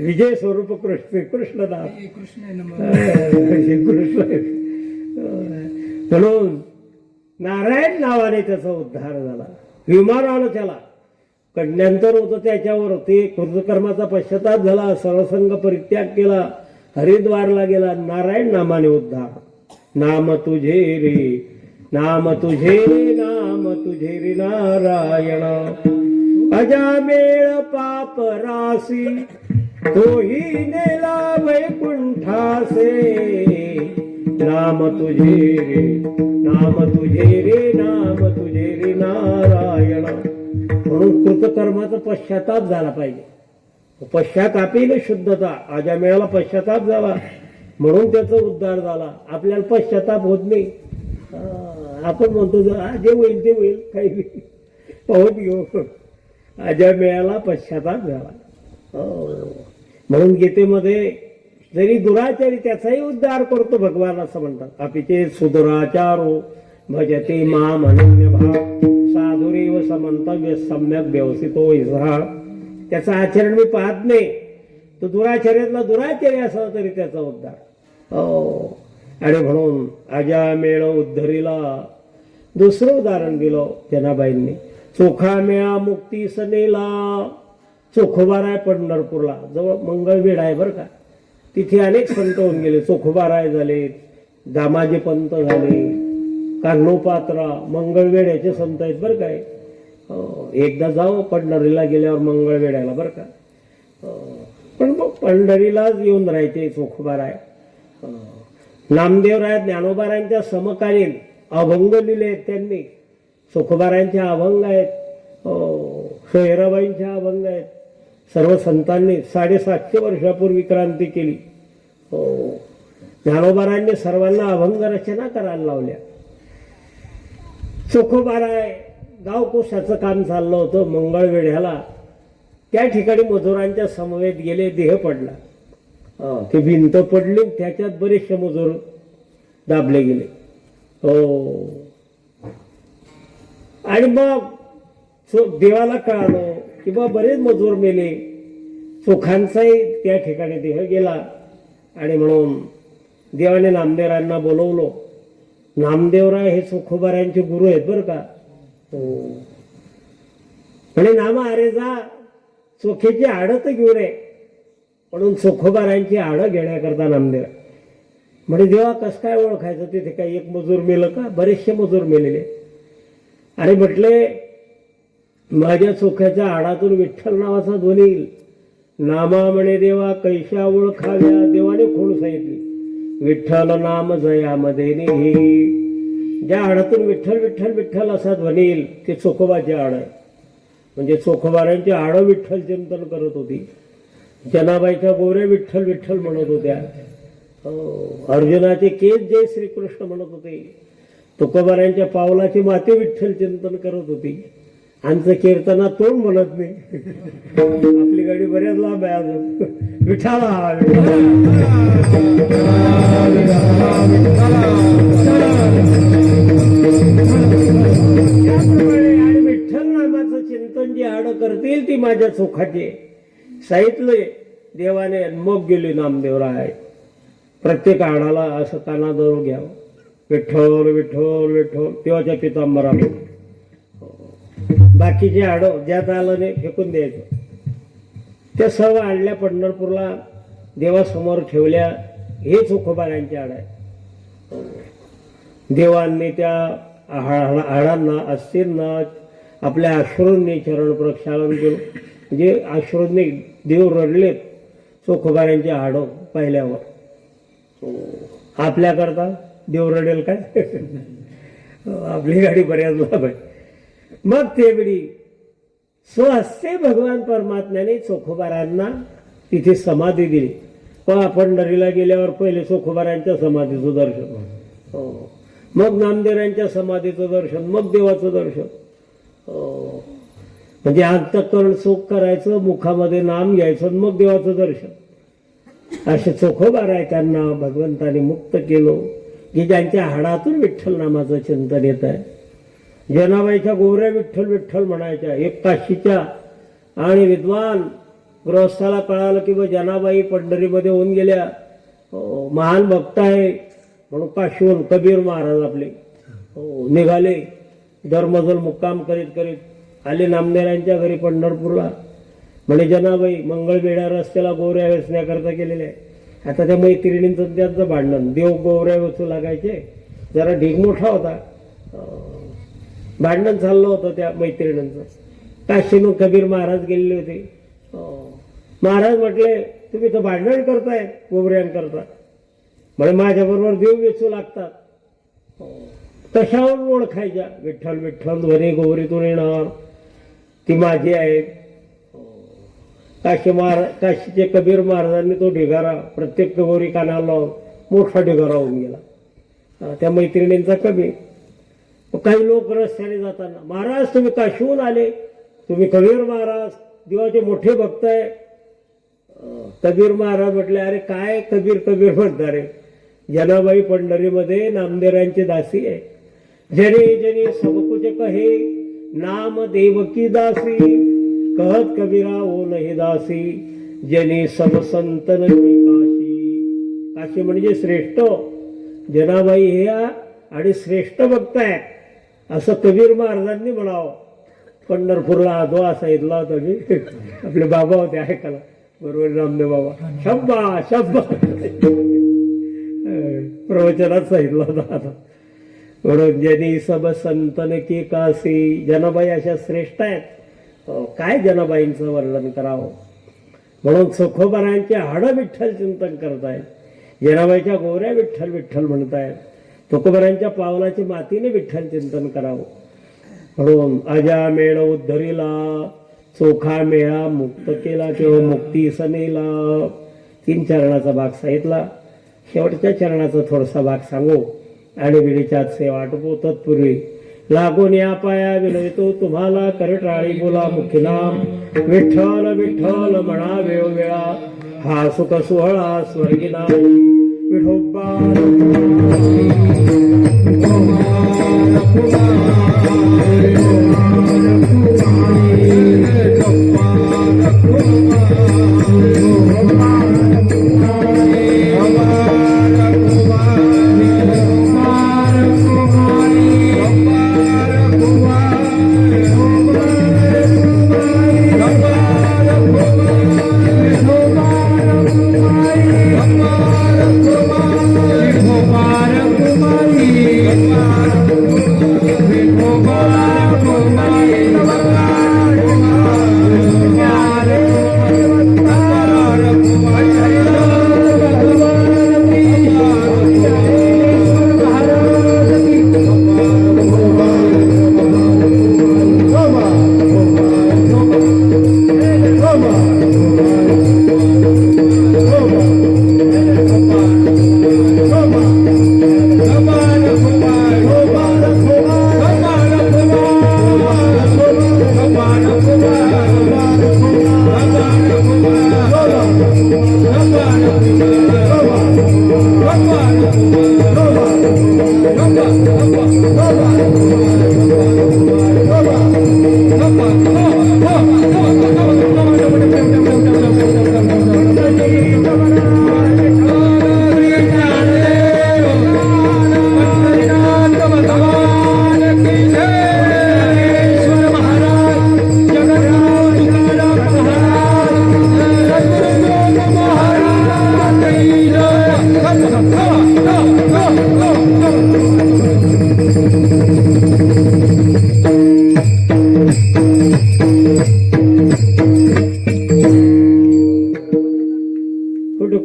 विजय स्वरूप कृष्ण, कृष्ण नाम कृष्ण. म्हणून नारायण नावाने त्याचा उद्धार झाला. विमान आलं त्याला, कड्यांतर होतं त्याच्यावर. ते कृतकर्माचा पश्चाताप झाला, सर्वसंग परित्याग केला, हरिद्वारला गेला. नारायण नामाने उद्धार. नाम तुझे रे, नाम तुझे रे, नाम तुझे रे नारायण. अजामेळ पाप रासी तोही नेला वैकुंठासे. नाम तुझे रे, नाम तुझे रे, नाम तुझे रे नारायण. म्हणून कृतकर्माचा पश्चाताप झाला पाहिजे. पश्चातापीने शुद्धता. अजामेळाला पश्चाताप झाला म्हणून त्याचा उद्धार झाला. आपल्याला पश्चाताप होत नाही. आपण म्हणतो जे होईल ते होईल, काही पाहून घेऊ. अजामेळाला पश्चाताप झाला. म्हणून गीतेमध्ये जरी दुराचारी त्याचाही उद्धार करतो भगवान असं म्हणतात. अपिचे सुदुराचारो भजते माम अनन्य भाव साधुरेव समंतव्य सम्यक व्यवसितो इसा. त्याचं आचरण मी पाहत नाही, तो दुराचार्यातला दुराचार्य असला तरी त्याचा उद्धार. आणि म्हणून अजामेळ उद्धरीला दुसरं उदाहरण दिलं जनाबाईंनी. चोखामेळा मुक्ती सनेला. चोखोबाराय पंढरपूरला, जवळ मंगळवेढ आहे बरं का. तिथे अनेक संत होऊन गेले. चोखोबाराय झाले, दामाजी पंत झाले, कान्होपात्रा, मंगळवेढ याचे संत आहेत बरं काय. एकदा जाऊ पंढरीला गेल्यावर मंगळवेढ्याला बरं का. पण मग पंढरीलाच येऊन राहायचे चोखोबाराय. नामदेवराय ज्ञानोबारायांच्या समकालीन अभंग लिहिले आहेत त्यांनी. चोखोबारायांचे अभंग आहेत, सोयराबाईंचे अभंग आहेत. सर्व संतांनी 750 वर्षापूर्वी क्रांती केली. ज्ञानोबारायांनी सर्वांना अभंग रचना करायला लावल्या. चोखोबाराय गावकोशाचं काम चाललं होतं मंगळवेढ्याला. त्या ठिकाणी मजुरांच्या समवेत गेले. देह पडला, ती भिंत पडली, त्याच्यात बरेचसे मजूर दाबले गेले. आणि मग देवाला कळालं की बा बरेच मजूर मेले. चोखांचाही त्या ठिकाणी देह गेला. आणि म्हणून देवाने नामदेवरायांना बोलवलं. नामदेवराय हे चोखोबारायांचे गुरु आहेत बरं का. म्हणे नामा अरे जा, चोखेची हाडं तर घेऊन आहे. म्हणून चोखोबारायांची हाडं घेण्याकरता नामदेव म्हणजे देवा कसं काय ओळखायचं. तिथे काही एक मजूर मेलं का, बरेचसे मजूर मेलेले. अरे म्हटले माझ्या चोख्याच्या हाडातून विठ्ठल नावाचा ध्वनी येईल. नामा म्हणे देवा कैशा ओळखाव्या. देवाने खोड सांगितली, विठ्ठल नाम जयामध्ये निही. ज्या हाडातून विठ्ठल विठ्ठल विठ्ठल असा ध्वनी येईल ते चोखोबाचे हाड आहे. म्हणजे चोखोबारांची हाडं विठ्ठल चिंतन करत होती. जनाबाईच्या गोरे विठ्ठल विठ्ठल म्हणत होत्या. अर्जुनाचे केस जय श्रीकृष्ण म्हणत होते. तुकोबारांच्या पावलाची माते विठ्ठल चिंतन करत होती. आमचं कीर्तना तोंड म्हणत नाही. आपली गाडी बऱ्याच लांब आहे अजून. विठाला आणि विठ्ठल नामाचं चिंतन जी हाडं करतील ती माझ्या चोखाची सांगितलंय देवाने. मग गेले नामदेवराय. प्रत्येक हाडाला असं कानाजवळ घ्यावं, विठ्ठल विठ्ठल विठ्ठल. देवाच्या पितांबरामध्ये बाकीचे हाडं ज्यात आलं नाही फेकून द्यायचं. त्या सर्व आणल्या पंढरपूरला, देवासमोर ठेवल्या. हे चोखोबारायांची हाड आहे. देवांनी त्या हाडांना अस्थिंना आपल्या अश्रूंनी चरण प्रक्षालन केलं. म्हणजे अश्रूंनी देव रडलेत चोखोबारायांची हाडं पाहिल्यावर. आपल्याकरता देव रडेल काय. आपली गाडी बऱ्याच लाभ आहे. मग तेवढी स्वहस्ते भगवान परमात्म्याने चोखोबारांना तिथे समाधी दिली. पंढरीला गेल्यावर पहिले चोखोबारांच्या समाधीचं दर्शन, मग नामदेवांच्या समाधीचं दर्शन, मग देवाचं दर्शन. म्हणजे अंतःकरण सुख करायचं, मुखामध्ये नाम घ्यायचं, मग देवाचं दर्शन. असे चोखोबाराय त्यांना भगवंताने मुक्त केलं की ज्यांच्या हाडातून विठ्ठल नामाचं चिंतन येत आहे. जनाबाईच्या गोऱ्या विठ्ठल विठ्ठल म्हणायच्या. एक काशीच्या आणि विद्वान गृहस्थाला कळालं की जनाबाई पंढरीमध्ये होऊन गेल्या. महान भक्त आहे म्हणून काशीहून कबीर महाराज आपले निघाले. दरमजल मुक्काम करीत करीत आले नामदेवांच्या घरी पंढरपूरला. म्हणे जनाबाई मंगळवेढा रस्त्याला गोवऱ्या वेचण्याकरता गेलेल्या आहे. आता त्या मैत्रिणींचं त्यांचं भांडण. देव गोवऱ्या वेचू लागायचे. जरा ढीग मोठा होता. भांडण चाललं होतं त्या मैत्रिणींचं. काशीनं कबीर महाराज गेलेले होते. महाराज म्हटले तुम्ही तर भांडण करताय गोवऱ्यांकरता. म्हणे माझ्याबरोबर देव वेचू लागतात. कशावर ओळखायच्या. विठ्ठल विठ्ठल ध्वनी गोवरीतून येणार. ती माझी आहेत. काशीचे कबीर महाराजांनी तो ढिगारा प्रत्येक कबोरी कानाला लावून मोठा ढिगारा होऊन गेला. त्या मैत्रिणींचा कबीर. काही लोक रस्त्याने जाताना, महाराज तुम्ही काशीहून आले, तुम्ही कबीर महाराज देवाचे मोठे भक्त आहे. कबीर महाराज म्हटले, अरे काय कबीर कबीर म्हणता रे, जनाबाई पंढरीमध्ये नामदेवांची दासी आहे. जने जने सब कुछ कहे नाम देवकी दासी, कहत कबीरा ओ नहीं दासी, जने सब संतन की काशी. काशी म्हणजे श्रेष्ठ, जनाबाई हे आणि श्रेष्ठ भक्त आहे असं कबीर महाराजांनी म्हणावं. पंढरपूरला आदवा सांगितला होता मी, आपले बाबा होते ऐकायला, बरोबर रामदेव बाबा, शब्बा शब्बा प्रवचनात सांगितलं होता. आता म्हणून जनी सब संतन की काशी, जनाबाई अशा श्रेष्ठ आहेत. काय जनाबाईंचं वर्णन करावं. म्हणून सुखोबारांचे हाडं विठ्ठल चिंतन करतायत, जनाबाईच्या गोऱ्या विठ्ठल विठ्ठल म्हणतायत, तुकोबारांच्या पावलाची मातीने विठ्ठल चिंतन करावं. म्हणून अजा मेळ उद्धरीला, चोखा मेळा मुक्त केला किंवा मुक्ती सनेला. 3 चरणाचा भाग सांगितला. शेवटच्या चरणाचा थोडासा भाग सांगू आणि विडीच्यात सेवा आटोपू. तत्पूर्वी लागून या पाया विनवितो तुम्हाला, करटाळी बोला मुख्य नाम विठ्ठल विठ्ठल म्हणा वेळोवेळा. हा सुख सोहळा स्वर्गी नाही विठोबा.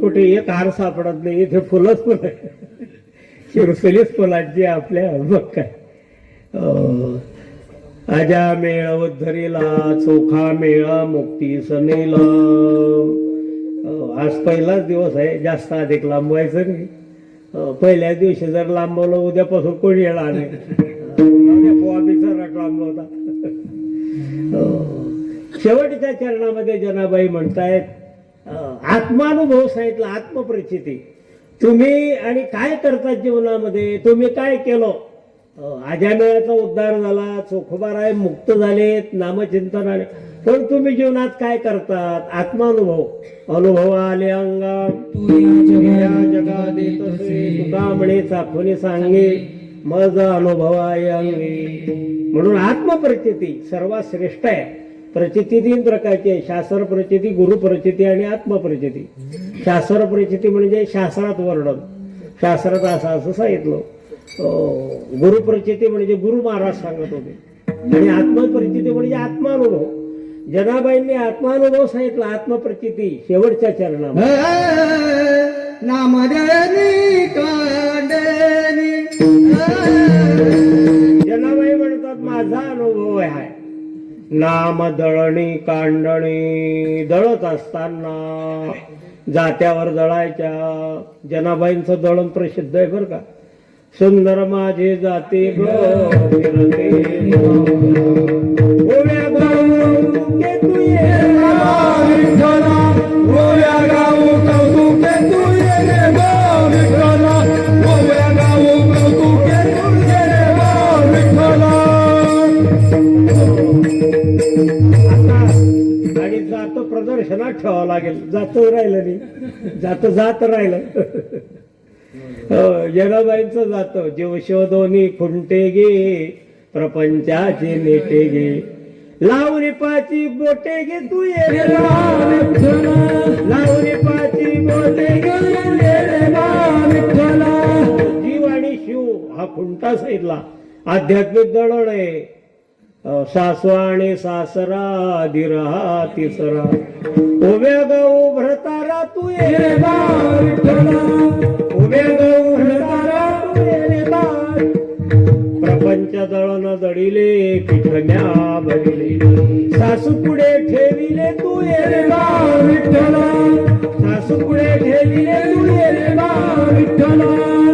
कुठे एक हार सापडत नाही, इथे फुलंच फुलं शिरसलीच फुलांची आपल्या. बघ काय आजा मेळ उद्धरीला, चोखा मेळा मुक्ती सनेला. आज पहिलाच दिवस आहे, जास्त अधिक लांबवायचं नाही. पहिल्या दिवशी जर लांबवलं उद्यापासून कोणी येणार नाही. पोहाबीचा रट लांबवता. शेवटच्या चरणामध्ये जनाबाई म्हणतायत आत्मानुभव सांगितला, आत्मप्रचिती. तुम्ही आणि काय करतात जीवनामध्ये, तुम्ही काय केलं. आजामेळाचा उद्धार झाला, चोखोबाराय मुक्त झालेत, नामचिंतन आले, पण तुम्ही जीवनात काय करतात. आत्मानुभव. अनुभव आले अंगा जगा देत तुका म्हणे चाखोनी सांगे मज अनुभव आहे अंगी. म्हणून आत्मप्रचिती सर्वात श्रेष्ठ आहे. प्रचिती 3 प्रकारची आहे, शास्त्र प्रचिती, गुरु प्रचिती आणि आत्मप्रचिती. शास्त्र प्रचिती म्हणजे शास्त्रात वर्णन, शास्त्रात असं सांगितलं. गुरु प्रचिती म्हणजे गुरु महाराज सांगत होते, आणि आत्मप्रचिती म्हणजे आत्मानुभव. जनाबाईंनी आत्मानुभव सांगितला, आत्मप्रचिती शेवटच्या चरणामध्ये. जनाबाई म्हणतात माझा अनुभव आहे, नाम दळणी कांडणी दळत असताना जात्यावर दळायच्या. जनाबाईंचं दळण प्रसिद्ध आहे बरं का. सुंदर माझे जाते ग फिरते ओव्या गाऊ के तू ये विठ्ठला ओव्या गाऊ कौतुके तू ये रे गो विठ्ठला ओव्या गाऊ कौतुके तू ये रे गो विठ्ठला. आता आणि जात प्रदर्शनात ठेवावं लागेल. जात राहिलं नाही, जात राहिलं. जनाबाईंचं जातं जीव शोधोनी खुंटे गे प्रपंचाचे नेटे गे लावणी पाची बोटे गे तू ये रे विठ्ठला लावणी पाची बोटे गे ये रे विठ्ठला. जीव आणि शिव हा खुंटा साईडला आध्यात्मिक दळण आहे. सासू आणि सासरा धीर हा तिसरा उभ्या गाऊ भरतारा तू ये रे विठ्ठला उभ्या गाऊ भरतारा तू ये रे प्रपंच दळण दळिले पिठण्या भरिले सासू पुढे ठेविले तू ये रे विठ्ठला सासू पुढे ठेविले तू ये रे विठ्ठला.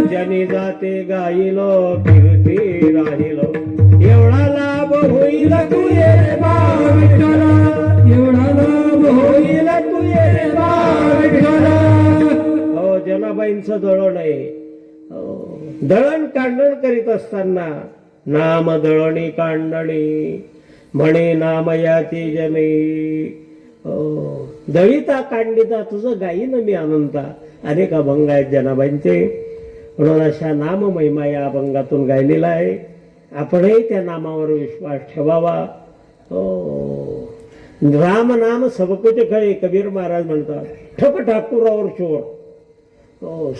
ज्याने जाते गाईलो फिरते राहिलो एवढा लाभ होईल तू ये रे विठ्ठला एवढा लाभ होईल तू ये रे विठ्ठला. हो जनाबाईंचं दळण आहे. दळण कांडण करीत असताना नाम दळणी कांडणी म्हणे नामयाची जने दळिता कांडिता तुझं गाईन मी अनंता अनेक अभंग आहेत जनाबाईंचे. म्हणून अशा नाम महिमा या अभंगातून गायलेला आहे. आपणही त्या नामावर विश्वास ठेवावा. राम नाम सब कुछ खरे कबीर महाराज म्हणतात. ठप ठाकूरावर चोर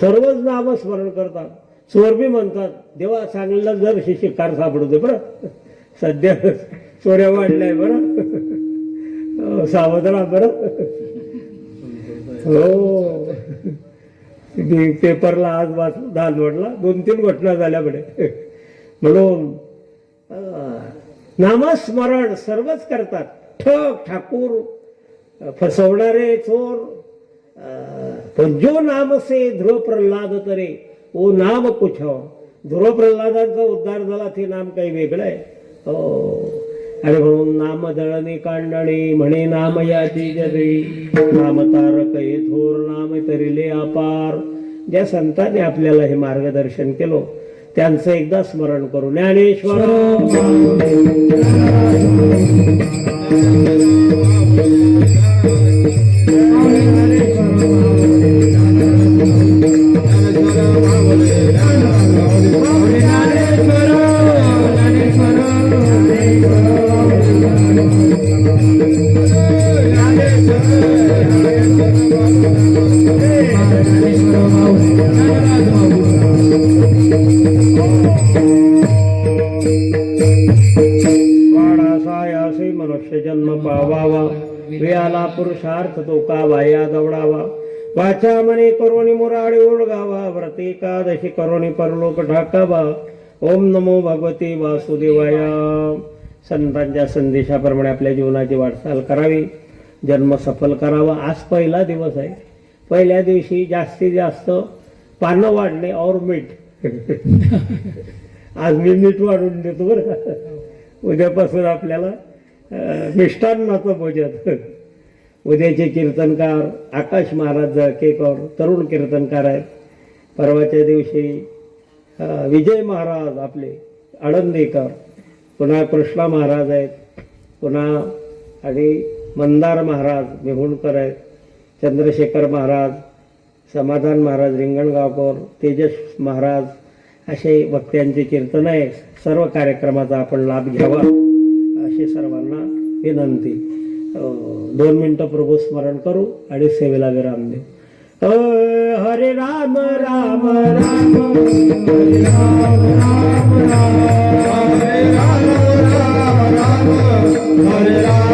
सर्वच नाम स्मरण करतात. चोर बी म्हणतात देवा चांगला जर शिकार सापडू दे बरं. सध्या चोऱ्या वाढल्याय बरं. सावध राहा बरं. हो पेपरला आज वाचलं धानवडला 2-3 घटना झाल्या म्हणे. म्हणून नामस्मरण सर्वच करतात. ठक ठाकूर फसवणारे चोर पण जो नाम से ध्रुव प्रल्हाद तरे ओ नाम कुछ हो. ध्रुव प्रल्हादांचा उद्धार झाला ते नाम काही वेगळं आहे. आणि म्हणून नाम दळणी कांडणी म्हणे नाम याची जरी नाम तारक हे थोर नाम तरिले अपार. ज्या संतांनी आपल्याला हे मार्गदर्शन केलं त्यांचं एकदा स्मरण करू. ज्ञानेश्वर मनुष्य जन्म पावावा वेळाला पुरुषार्थ तो का वाया दवडावा. वाचा म्हणे करोनी मुराळे ओळगावा व्रत एकादशी करोनी परलोक ठाकावा. ओम नमो भगवते वासुदेवाया. संतांच्या संदेशाप्रमाणे आपल्या जीवनाची वाटचाल करावी. जन्म सफल करावा. आज पहिला दिवस आहे. पहिल्या दिवशी जास्तीत जास्त पानं वाढणे और मीठ. आज मी मीठ वाढून देतो बरं का. उद्यापासून आपल्याला मिष्टान्नाचं भोजन. उद्याचे कीर्तनकार आकाश महाराज जळकेकर तरुण कीर्तनकार आहेत. परवाच्या दिवशी विजय महाराज आपले आळंदीकर. पुन्हा कृष्णा महाराज आहेत. पुन्हा आणि मंदार महाराज मेहुणकर आहेत. चंद्रशेखर महाराज समाधान महाराज रिंगणगावकर तेजस महाराज असे वक्त्यांचे कीर्तन आहे. सर्व कार्यक्रमाचा आपण लाभ घ्यावा अशी सर्वांना विनंती. 2 मिनिटं प्रभू स्मरण करू आणि सेवेला विराम देऊ. हरे राम राम राम हरे राम राम राम हरे राम राम राम हरे राम